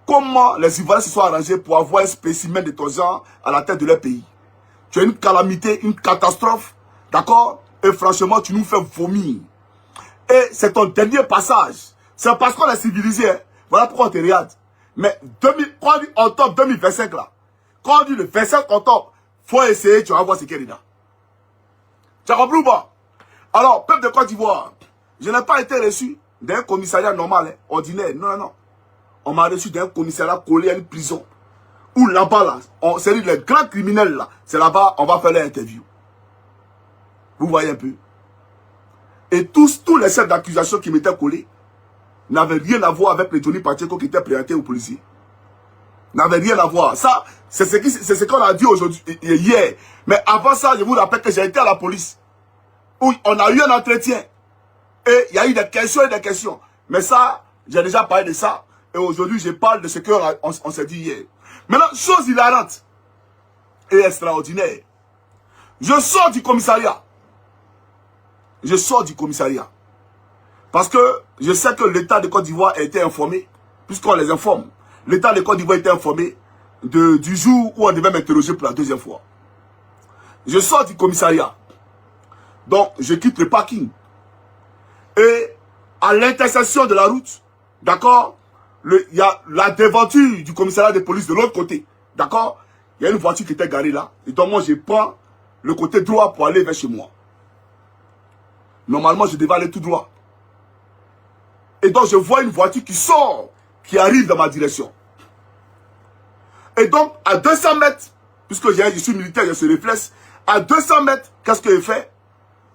comment les Ivoiriens se sont arrangés pour avoir un spécimen de ton genre à la tête de leur pays. Tu es une calamité, une catastrophe, d'accord? Et franchement, tu nous fais vomir. Et c'est ton dernier passage. C'est parce qu'on est civilisé. Hein. Voilà pourquoi on te regarde. Mais quand on dit octobre 2025 là, quand on dit le 25 octobre, faut essayer, tu vas voir ce qu'il y a dedans. Tu as compris ou pas? Alors, peuple de Côte d'Ivoire, je n'ai pas été reçu d'un commissariat normal, hein, ordinaire. Non, non, non. On m'a reçu d'un commissariat collé à une prison. Où là-bas, là, c'est les grands criminels là, c'est là-bas, on va faire l'interview. Vous voyez un peu? Et tous les chefs d'accusation qui m'étaient collés n'avaient rien à voir avec le Johnny Pacheco qui était présenté aux policiers. N'avaient rien à voir. Ça, c'est ce qu'on a dit aujourd'hui, hier. Mais avant ça, je vous rappelle que j'ai été à la police. Où on a eu un entretien. Et il y a eu des questions et des questions. Mais ça, j'ai déjà parlé de ça. Et aujourd'hui, je parle de ce qu'on s'est dit hier. Maintenant, chose hilarante et extraordinaire. Je sors du commissariat. Je sors du commissariat. Parce que je sais que l'État de Côte d'Ivoire a été informé, puisqu'on les informe. L'État de Côte d'Ivoire a été informé du jour où on devait m'interroger pour la deuxième fois. Je sors du commissariat. Donc, je quitte le parking. Et à l'intersection de la route, d'accord, il y a la devanture du commissariat de police de l'autre côté. D'accord? Il y a une voiture qui était garée là. Et donc moi, je prends le côté droit pour aller vers chez moi. Normalement, je devais aller tout droit. Et donc, je vois une voiture qui sort, qui arrive dans ma direction. Et donc, à 200 mètres, puisque je suis militaire, j'ai ce réflexe, à 200 mètres, qu'est-ce que je fais?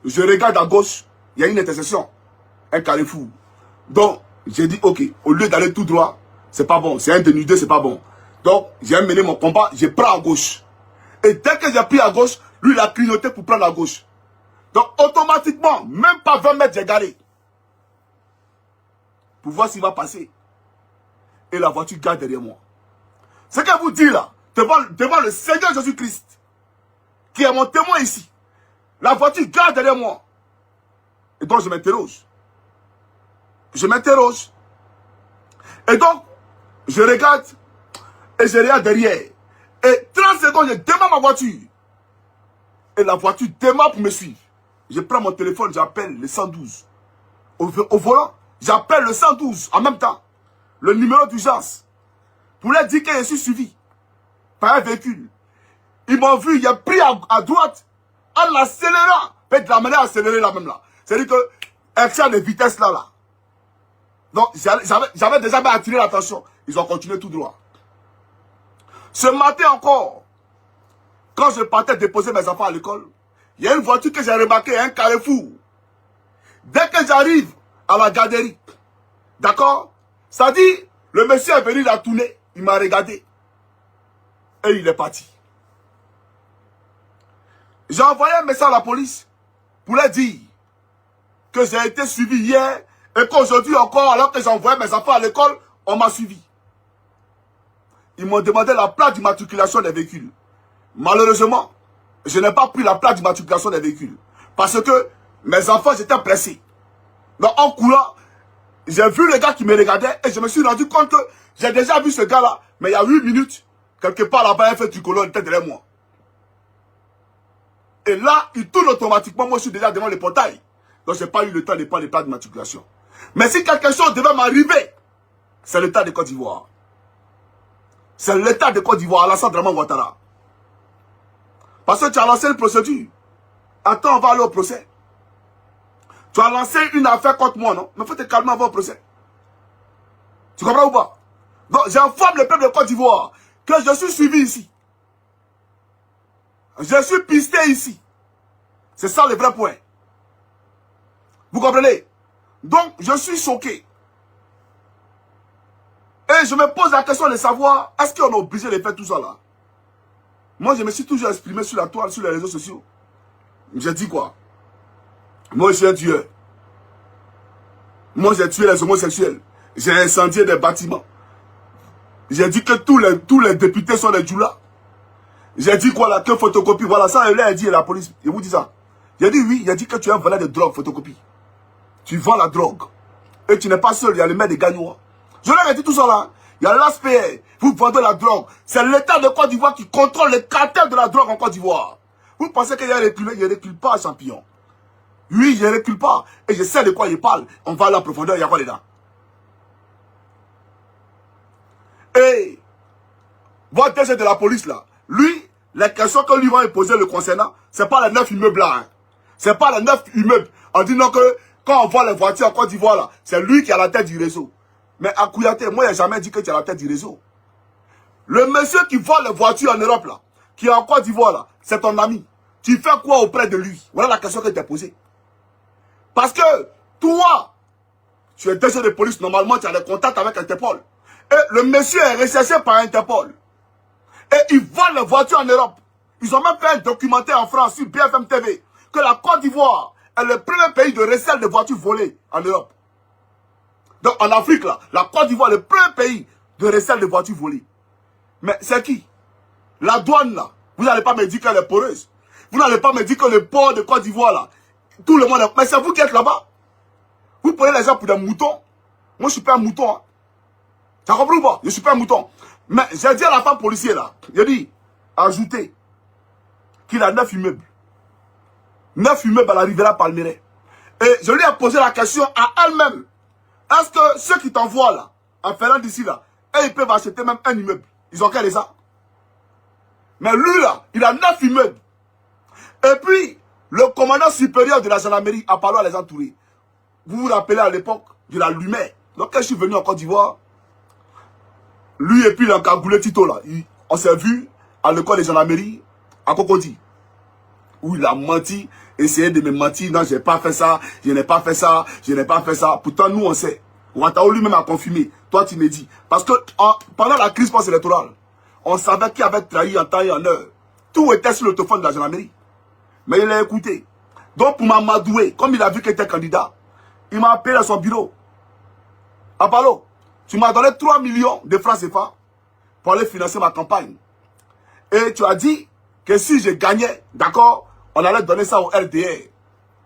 Je regarde à gauche, il y a une intersection, un carrefour. Donc, j'ai dit, ok, au lieu d'aller tout droit, c'est pas bon, c'est un dénudé, c'est pas bon. Donc, j'ai mené mon combat, je prends à gauche. Et dès que j'ai pris à gauche, lui, il a clignoté pour prendre à gauche. Donc, automatiquement, même pas 20 mètres, j'ai garé. Pour voir s'il va passer. Et la voiture garde derrière moi. Ce que vous dites là, devant le Seigneur Jésus-Christ, qui est mon témoin ici, la voiture garde derrière moi. Et donc, je m'interroge. Je m'interroge. Et donc, je regarde, et je regarde derrière. Et 30 secondes, je démarre ma voiture. Et la voiture démarre pour me suivre. Je prends mon téléphone, j'appelle le 112. Au volant, j'appelle le 112 en même temps. Le numéro d'urgence. Pour leur dire que je suis suivi par un véhicule. Ils m'ont vu, il a pris à droite en accélérant. Mais de la manière accélérée là même là. C'est-à-dire que, excès de vitesse là. Donc, j'avais déjà attiré l'attention. Ils ont continué tout droit. Ce matin encore, quand je partais déposer mes enfants à l'école, il y a une voiture que j'ai remarquée, un carrefour. Dès que j'arrive à la garderie, d'accord, ça dit, le monsieur est venu la tourner, il m'a regardé. Et il est parti. J'ai envoyé un message à la police pour leur dire que j'ai été suivi hier et qu'aujourd'hui encore, alors que j'ai envoyé mes enfants à l'école, on m'a suivi. Ils m'ont demandé la plaque d'immatriculation des véhicules. Malheureusement, je n'ai pas pris la plaque d'immatriculation des véhicules. Parce que mes enfants, j'étais pressé. Donc en courant, j'ai vu le gars qui me regardait et je me suis rendu compte que j'ai déjà vu ce gars-là, mais il y a 8 minutes, quelque part là-bas, il a fait tricolore, il était derrière moi. Et là, il tourne automatiquement, moi je suis déjà devant le portail. Donc, je n'ai pas eu le temps de prendre les plaques d'immatriculation. Mais si quelque chose devait m'arriver, c'est l'État de Côte d'Ivoire. C'est l'État de Côte d'Ivoire, Alassane Dramane Ouattara. Parce que tu as lancé une procédure. Attends, on va aller au procès. Tu as lancé une affaire contre moi, non? Mais il faut te calmer avant le procès. Tu comprends ou pas? Donc, j'informe le peuple de Côte d'Ivoire que je suis suivi ici. Je suis pisté ici. C'est ça le vrai point. Vous comprenez? Donc, je suis choqué. Et je me pose la question de savoir, est-ce qu'on est obligé de faire tout ça là? Moi, je me suis toujours exprimé sur la toile, sur les réseaux sociaux. J'ai dit quoi? Moi, je suis un tueur. Moi, j'ai tué les homosexuels. J'ai incendié des bâtiments. J'ai dit que tous les députés sont des djoulas. J'ai dit quoi là? Que photocopie? Voilà, ça, elle a dit la police. Je vous dis ça. J'ai dit oui, il a dit que tu es un voleur de drogue, photocopie. Tu vends la drogue. Et tu n'es pas seul, il y a le maire de Gagnoua. Je leur ai dit tout ça là. Il y a l'ASPR. Vous vendez la drogue. C'est l'État de Côte d'Ivoire qui contrôle les cartels de la drogue en Côte d'Ivoire. Vous pensez qu'il y a reculé? Il ne recule pas, champion. Oui, il ne recule pas. Et je sais de quoi il parle. On va aller en profondeur, il y a quoi dedans? Et votre DG de la police là, lui, les questions que lui va poser le concernant, c'est pas les 9 immeubles là. Hein. C'est pas les 9 immeubles. En disant que quand on voit les voitures en Côte d'Ivoire là, c'est lui qui a la tête du réseau. Mais à Kouyaté, moi, il n'a jamais dit que tu as la tête du réseau. Le monsieur qui vend les voitures en Europe, là, qui est en Côte d'Ivoire, là, c'est ton ami. Tu fais quoi auprès de lui? Voilà la question que tu t'es posée. Parce que, toi, tu es DG de police, normalement, tu as des contacts avec Interpol. Et le monsieur est recherché par Interpol. Et il vend les voitures en Europe. Ils ont même fait un documentaire en France sur BFM TV que la Côte d'Ivoire est le premier pays de recel de voitures volées en Europe. Donc en Afrique, là, la Côte d'Ivoire est le premier pays de recel de voitures volées. Mais c'est qui? La douane, là. Vous n'allez pas me dire qu'elle est poreuse. Vous n'allez pas me dire que le port de Côte d'Ivoire, là, tout le monde est... Mais c'est vous qui êtes là-bas. Vous prenez les gens pour des moutons. Moi, je ne suis pas un mouton. Hein. Ça comprend ou pas? Je ne suis pas un mouton. Mais j'ai dit à la femme policière, là, j'ai dit, ajoutez qu'il a 9 immeubles. 9 immeubles à la Riviera Palmeraie. Et je lui ai posé la question à elle-même. Est-ce que ceux qui t'envoient là, en faisant d'ici là, et ils peuvent acheter même un immeuble? Ils ont qu'à les ça. Mais lui là, il a 9 immeubles. Et puis, le commandant supérieur de la gendarmerie a parlé à les entourer. Vous vous rappelez à l'époque de la Lumière. Donc quand je suis venu en Côte d'Ivoire, lui et puis l'encagoulé Tito là, on s'est vu à l'école de gendarmerie à Cocody. Où il a menti, essayé de me mentir. Non, j'ai pas fait ça, je n'ai pas fait ça, je n'ai pas fait ça. Pourtant, nous, on sait. Ouattao lui-même a confirmé. Toi, tu me dis. Parce que pendant la crise post-électorale, on savait qui avait trahi en temps et en heure. Tout était sur le téléphone de la gendarmerie. Mais il a écouté. Donc, pour m'amadouer, comme il a vu qu'il était candidat, il m'a appelé à son bureau. Apalo, tu m'as donné 3 millions de francs CFA pour aller financer ma campagne. Et tu as dit que si je gagnais, d'accord, on allait donner ça au RDR.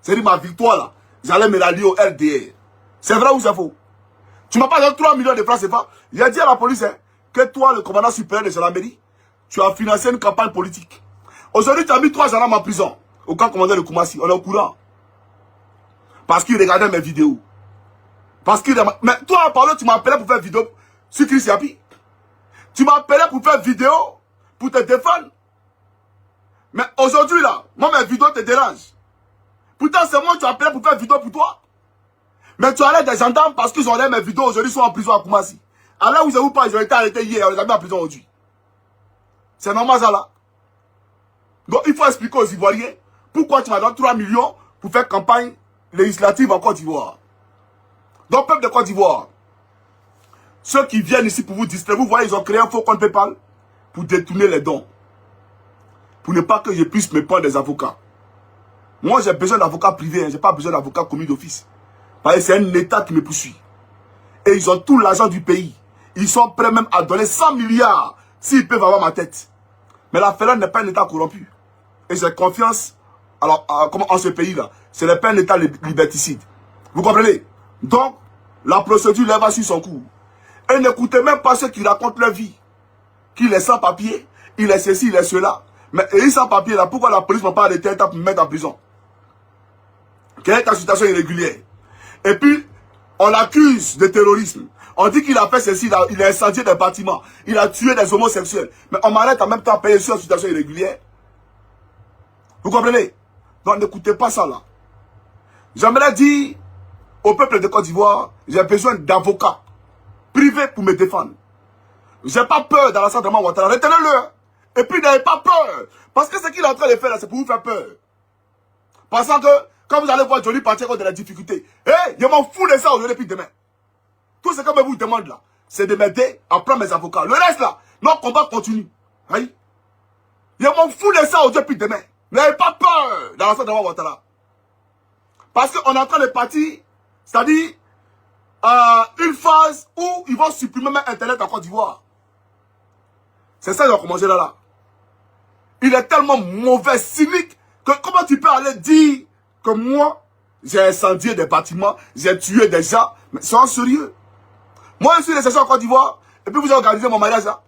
C'est-à-dire ma victoire là, j'allais me rallier au RDR. C'est vrai ou c'est faux? Tu m'as pas donné 3 millions de francs CFA. J'ai dit à la police hein, que toi, le commandant supérieur de gendarmerie, tu as financé une campagne politique. Aujourd'hui, tu as mis 3 gendarmes en prison au camp commandant de Koumassi. On est au courant. Parce qu'il regardait mes vidéos. Parce qu'il... Mais toi, en parlant, tu m'as appelé pour faire vidéo sur Chris Yapi. Tu m'as appelé pour faire vidéo pour te défendre. Mais aujourd'hui, là, moi, mes vidéos te dérangent. Pourtant, c'est moi qui tu as appelé pour faire vidéo pour toi. Mais tu arrêtes des gendarmes parce qu'ils ont l'air mes vidéos aujourd'hui sont en prison à Koumassi. Alors, vous avez pas, ils ont été arrêtés hier, on les a mis en prison aujourd'hui. C'est normal, ça, là. Donc, il faut expliquer aux Ivoiriens pourquoi tu m'as donné 3 millions pour faire campagne législative en Côte d'Ivoire. Donc, peuple de Côte d'Ivoire, ceux qui viennent ici pour vous distraire, vous voyez, ils ont créé un faux compte PayPal pour détourner les dons. Pour ne pas que je puisse me prendre des avocats. Moi, j'ai besoin d'avocats privés, hein, je n'ai pas besoin d'avocats commis d'office. Parce que c'est un État qui me poursuit. Et ils ont tout l'argent du pays. Ils sont prêts même à donner 100 milliards s'ils peuvent avoir ma tête. Mais la FELA n'est pas un État corrompu. Et j'ai confiance en ce pays-là. Ce n'est pas un État liberticide. Vous comprenez? Donc, la procédure là va sur son cours. Et n'écoutez même pas ceux qui racontent leur vie. Qu'il est sans papier, il est ceci, il est cela. Mais il est sans papier là, pourquoi la police ne m'a pas arrêté pour me mettre en prison? qui est en situation irrégulière. Et puis, on l'accuse de terrorisme. On dit qu'il a fait ceci, il a incendié des bâtiments, il a tué des homosexuels. Mais on m'arrête en même temps à payer sur une situation irrégulière. Vous comprenez? Donc n'écoutez pas ça là. J'aimerais dire au peuple de Côte d'Ivoire, j'ai besoin d'avocats privés pour me défendre. J'ai pas peur dans l'Assane Draman Ouattara. Retenez-le. Et puis n'ayez pas peur. Parce que ce qu'il est en train de faire là, c'est pour vous faire peur. Pensant que quand vous allez voir Johnny Pacheco de la difficulté, je m'en fous de ça aujourd'hui depuis demain. Tout ce que je vous demande là, c'est de m'aider à prendre mes avocats. Le reste là, notre combat continue. Oui. Je m'en fous de ça aujourd'hui depuis demain. N'ayez pas peur dans l'Assane Draman Ouattara. Parce qu'on est en train de partir, c'est-à-dire une phase où ils vont supprimer même Internet en Côte d'Ivoire. C'est ça qu'ils ont commencé là. Il est tellement mauvais, cynique, que comment tu peux aller dire que moi, j'ai incendié des bâtiments, j'ai tué des gens, mais soyons sérieux. Moi, je suis resté en Côte d'Ivoire, et puis vous avez organisé mon mariage là.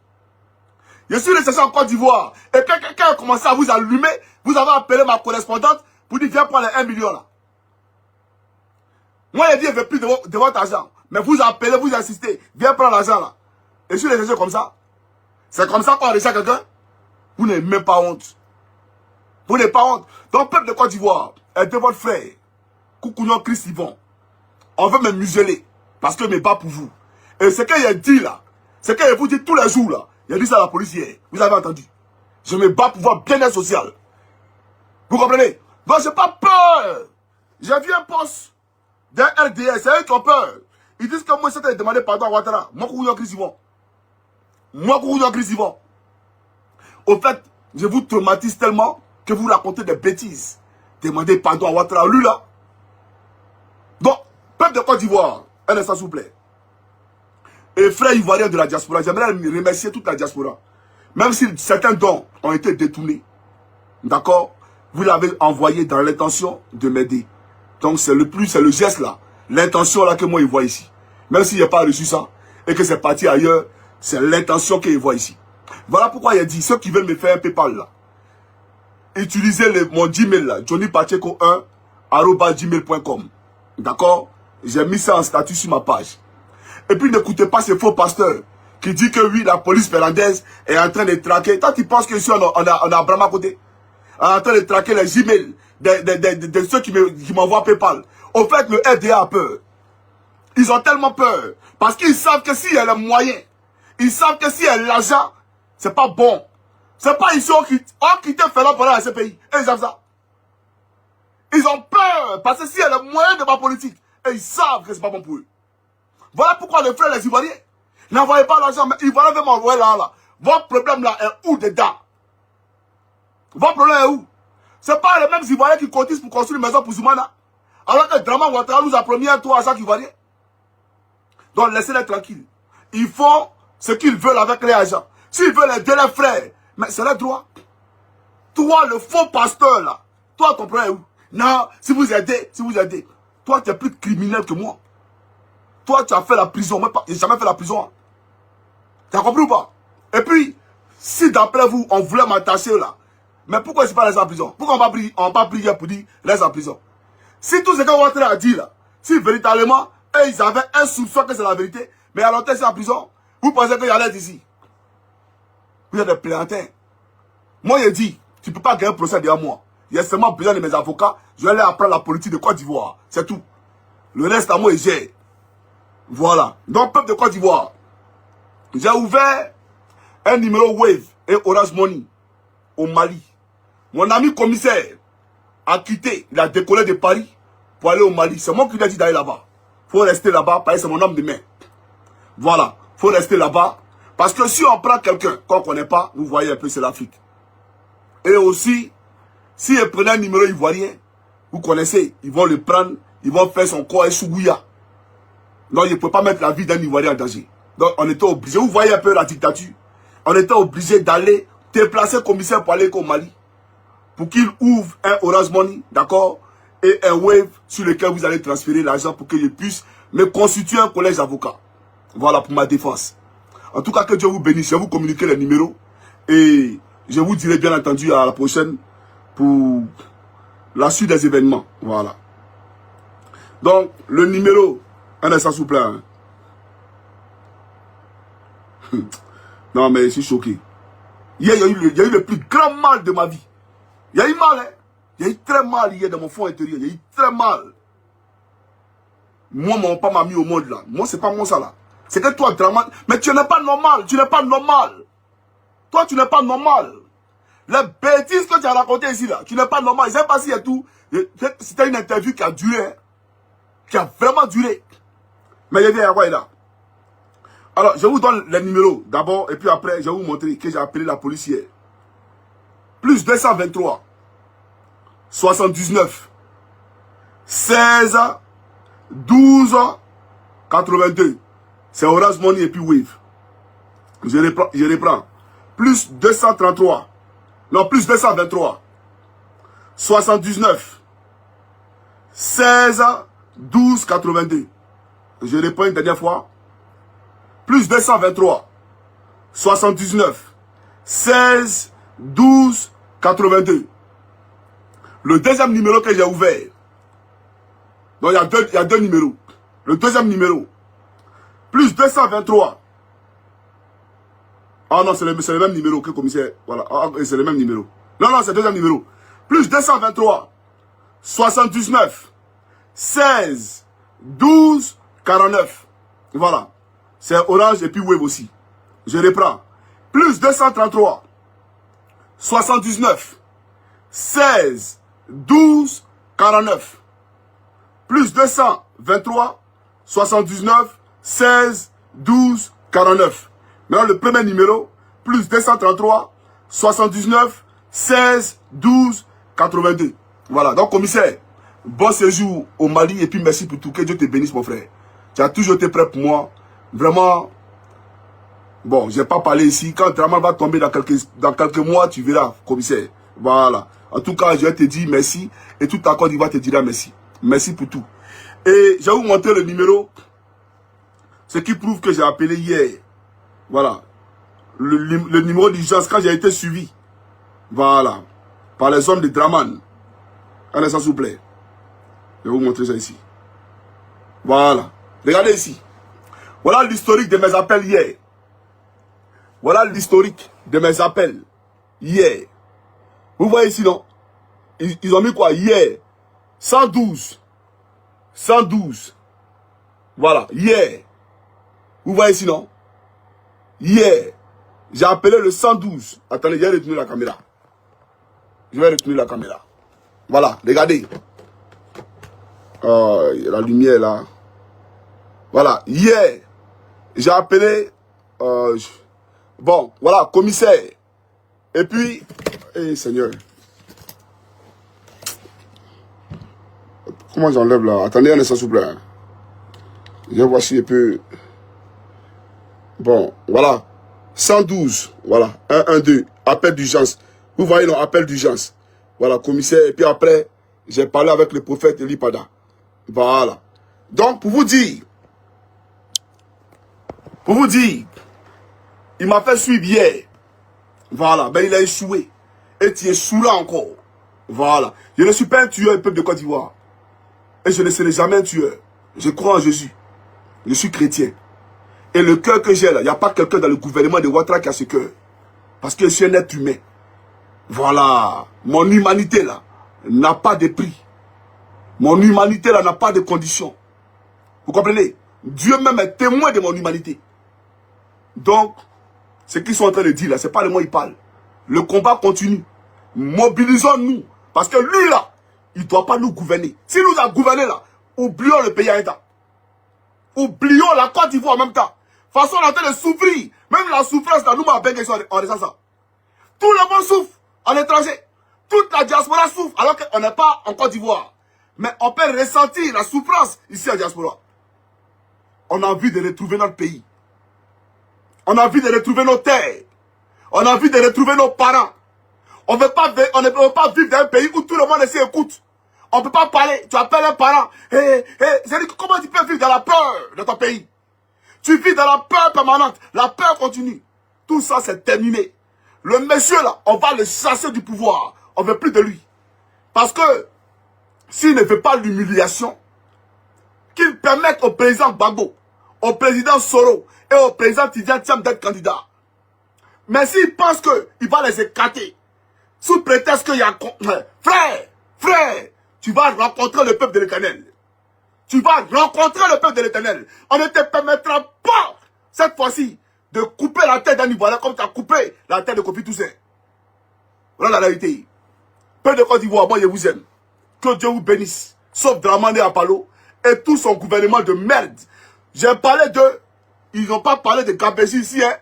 Je suis resté en Côte d'Ivoire, et quand quelqu'un a commencé à vous allumer, vous avez appelé ma correspondante pour dire viens prendre les 1 million là. Moi, je dis, je ne veux plus de votre argent. Mais vous appelez, vous insistez. Viens prendre l'argent là. Et sur les réseaux comme ça. C'est comme ça qu'on réussit à quelqu'un. Vous n'avez même pas honte. Vous n'avez pas honte. Donc, peuple de Côte d'Ivoire, aidez votre frère. Coucougnon Christ Yvon. On veut me museler. Parce que je me bats pour vous. Et ce qu'il a dit là, ce qu'il vous dit tous les jours là, il a dit ça à la police hier. Vous avez entendu. Je me bats pour votre bien-être social. Vous comprenez? Donc, je n'ai pas peur. J'ai vu un poste d'un RDS, c'est eux qui ont peur. Ils disent que moi, c'était de demander pardon à Ouattara. Moi, Coucougnon Christ Yvon. Moi, Coucougnon Christ Yvon. Au fait, je vous traumatise tellement que vous racontez des bêtises. Demandez pardon à Ouattara. Lui, là. Donc, peuple de Côte d'Ivoire, un instant, s'il vous plaît. Et frères ivoiriens de la diaspora, j'aimerais remercier toute la diaspora. Même si certains dons ont été détournés, d'accord, vous l'avez envoyé dans l'intention de m'aider. Donc, c'est le geste là, l'intention là que moi, il voit ici. Même s'il n'a pas reçu ça, et que c'est parti ailleurs, c'est l'intention qu'il voit ici. Voilà pourquoi il a dit, ceux qui veulent me faire un PayPal là, utilisez mon Gmail là, johnnypacheco1@gmail.com. D'accord? J'ai mis ça en statut sur ma page. Et puis n'écoutez pas ces faux pasteurs qui disent que oui, la police finlandaise est en train de traquer. Toi, tu penses que ici, on a Abraham à côté. On est en train de traquer les Gmails de ceux qui m'envoient PayPal. Au fait, le RDA a peur. Ils ont tellement peur. Parce qu'ils savent que s'il y a les moyens, ils savent que s'il y a l'argent, c'est pas bon. C'est pas ici, on quitte Finlande pour aller à ce pays. Et ils savent ça. Ils ont peur. Parce que s'il y a les moyens de ma politique, et ils savent que c'est pas bon pour eux. Voilà pourquoi les frères, les Ivoiriens, n'envoyez pas l'argent, mais Ivoiriens veulent m'envoyer là. Votre problème là est où dedans? Votre problème est où? C'est pas les mêmes Ivoiriens qui cotisent pour construire une maison pour Zoumana. Alors que Draman Ouattara nous a promis un tour à chaque Ivoirien. Donc laissez-les tranquilles. Ils font ce qu'ils veulent avec les agents. S'ils veulent aider les frères, mais c'est leur droit. Toi, le faux pasteur là, toi ton problème est où? Non, si vous aidez, toi tu es plus criminel que moi. Toi tu as fait la prison, moi j'ai jamais fait la prison. Hein. Tu as compris ou pas? Et puis, si d'après vous, on voulait m'attacher là, mais pourquoi je ne suis pas laissé en prison? Pourquoi on va prier pour dire laisse en prison? Si tout ce que Ouattara a dit là, si véritablement, ils avaient un soupçon que c'est la vérité, mais alors qu'ils sont en prison, vous pensez qu'il allait être ici? Vous êtes des plaignantins. Moi, je dis, tu ne peux pas gagner un procès derrière moi. Il y a seulement besoin de mes avocats. Je vais aller apprendre la politique de Côte d'Ivoire. C'est tout. Le reste à moi, il gère. Voilà. Donc, peuple de Côte d'Ivoire, j'ai ouvert un numéro Wave et Orange Money au Mali. Mon ami commissaire a quitté, il a décollé de Paris pour aller au Mali. C'est moi qui lui ai dit d'aller là-bas. Il faut rester là-bas parce que c'est mon homme de main. Voilà. Il faut rester là-bas. Parce que si on prend quelqu'un qu'on ne connaît pas, vous voyez un peu, c'est l'Afrique. Et aussi, si ils prenaient un numéro ivoirien, vous connaissez, ils vont le prendre, ils vont faire son corps et Sougouya. Donc, ils ne peuvent pas mettre la vie d'un Ivoirien en danger. Donc, on était obligé, vous voyez un peu la dictature, on était obligé d'aller déplacer le commissaire pour aller au Mali. Pour qu'il ouvre un Orange Money, d'accord, et un Wave sur lequel vous allez transférer l'argent pour que je puisse me constituer un collège d'avocats. Voilà pour ma défense. En tout cas, que Dieu vous bénisse. Je vais vous communiquer les numéros. Et je vous dirai bien entendu à la prochaine pour la suite des événements. Voilà. Donc, le numéro, un instant s'il vous plaît. Hein. Non, mais je suis choqué. Hier, il y a eu le plus grand mal de ma vie. Il y a eu mal, hein. Il y a eu très mal hier dans mon fond intérieur. Il y a eu très mal. Moi, mon papa m'a mis au monde là. Moi, c'est pas moi ça là. C'est que toi, Draman. Mais tu n'es pas normal. Tu n'es pas normal. Toi, tu n'es pas normal. Les bêtises que tu as racontées ici là. Tu n'es pas normal. Je ne sais pas s'il y a tout. C'était une interview qui a duré. Hein. Qui a vraiment duré. Mais il y a quoi là. Alors, je vous donne les numéros d'abord. Et puis après, je vais vous montrer que j'ai appelé la police hier. Plus 223. 79. 16. 12. 82. C'est Orange Money et puis Wave. Je reprends. Plus 233. Non, plus 223. 79. 16. 12. 82. Je réponds une dernière fois. Plus 223. 79. 16. 12. 82. Le deuxième numéro que j'ai ouvert. Donc il y a deux numéros. Le deuxième numéro. Plus 223. Ah non, c'est le même numéro que le commissaire. Voilà, c'est le même numéro. Non, c'est le deuxième numéro. Plus 223. 79. 16. 12. 49. Voilà. C'est Orange et puis Wave aussi. Je reprends. Plus 233. 79. 16. 12. 49. Plus 223. 79. 16. 12. 49. Maintenant, le premier numéro, plus 233, 79, 16, 12, 82. Voilà, donc commissaire, bon séjour au Mali et puis merci pour tout. Que Dieu te bénisse, mon frère. Tu as toujours été prêt pour moi. Vraiment, bon, je n'ai pas parlé ici. Quand Draman va tomber dans quelques mois, tu verras, commissaire. Voilà. En tout cas, je vais te dire merci et tout ta Côte d'Ivoire te dira merci. Merci pour tout. Et je vais vous montrer le numéro, ce qui prouve que j'ai appelé hier. Voilà, le numéro d'urgence quand j'ai été suivi, voilà, par les hommes de Draman. Un instant s'il vous plaît. Je vais vous montrer ça ici. Voilà, regardez ici. Voilà l'historique de mes appels hier. Voilà l'historique de mes appels hier. Vous voyez ici, non? Ils ont mis quoi hier? 112. 112. Voilà, hier. Vous voyez ici, non? Hier, j'ai appelé le 112. Attendez, je vais retourner la caméra. Je vais retourner la caméra. Voilà, regardez. La lumière là. Voilà, hier, j'ai appelé... bon, voilà, commissaire. Et puis... Seigneur. Comment j'enlève là? Attendez un instant, s'il vous plaît. Je vais voir si je peux... Bon, voilà. 112, voilà. 112, appel d'urgence. Vous voyez, non, appel d'urgence. Voilà, commissaire. Et puis après, j'ai parlé avec le prophète Elipada. Voilà. Donc, pour vous dire, il m'a fait suivre hier. Voilà, ben il a échoué. Et tu es là encore. Voilà. Je ne suis pas un tueur, peuple de Côte d'Ivoire. Et je ne serai jamais un tueur. Je crois en Jésus. Je suis chrétien. Et le cœur que j'ai là, il n'y a pas quelqu'un dans le gouvernement de Ouattara qui a ce cœur. Parce que je suis un être humain. Voilà. Mon humanité là n'a pas de prix. Mon humanité là n'a pas de conditions. Vous comprenez? Dieu même est témoin de mon humanité. Donc, ce qu'ils sont en train de dire là, ce n'est pas le mot ils parlent. Le combat continue. Mobilisons-nous. Parce que lui là, il ne doit pas nous gouverner. S'il nous a gouverné là, oublions le pays à État. Oublions la Côte d'Ivoire en même temps. De toute façon, on est en train de souffrir. Même la souffrance, là, nous, on ressent ça. Tout le monde souffre en étranger. Toute la diaspora souffre alors qu'on n'est pas en Côte d'Ivoire. Mais on peut ressentir la souffrance ici en diaspora. On a envie de retrouver notre pays. On a envie de retrouver nos terres. On a envie de retrouver nos parents. On ne veut pas vivre dans un pays où tout le monde s'écoute. On ne peut pas parler. Tu appelles un parent. Comment tu peux vivre dans la peur de ton pays? Tu vis dans la peur permanente. La peur continue. Tout ça, c'est terminé. Le monsieur là, on va le chasser du pouvoir. On ne veut plus de lui. Parce que s'il ne veut pas l'humiliation, qu'ils permettent au président Gbagbo, au président Soro et au président Tidiane Thiam d'être candidats. Mais s'ils pensent qu'il va les écarter, sous prétexte qu'il y a... Frère, tu vas rencontrer le peuple de l'Éternel. Tu vas rencontrer le peuple de l'Éternel. On ne te permettra pas, cette fois-ci, de couper la tête d'un Ivoirien comme tu as coupé la tête de Kofi Toussaint. Voilà la réalité. Peuple de Côte d'Ivoire, moi je vous aime. Que Dieu vous bénisse. Sauf Dramane Apalo et tout son gouvernement de merde. J'ai parlé d'eux. Ils n'ont pas parlé de Gabézi ici. Hein.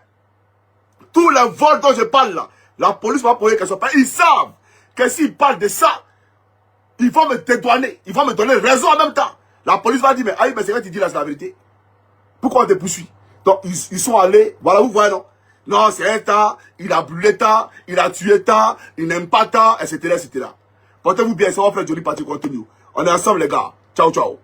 Tous les vols dont je parle là, la police va poser question. Ils savent que s'ils parlent de ça, ils vont me dédouaner. Ils vont me donner raison en même temps. La police va dire, mais aïe, mais c'est vrai, tu dis là, c'est la vérité. Pourquoi on te poursuit? Donc, ils sont allés, voilà, vous voyez, non? Non, c'est un tas, il a brûlé tas, il a tué tas, il n'aime pas tas, etc., etc. Portez-vous bien, ça va faire Johnny Party continue. On est ensemble, les gars. Ciao, ciao.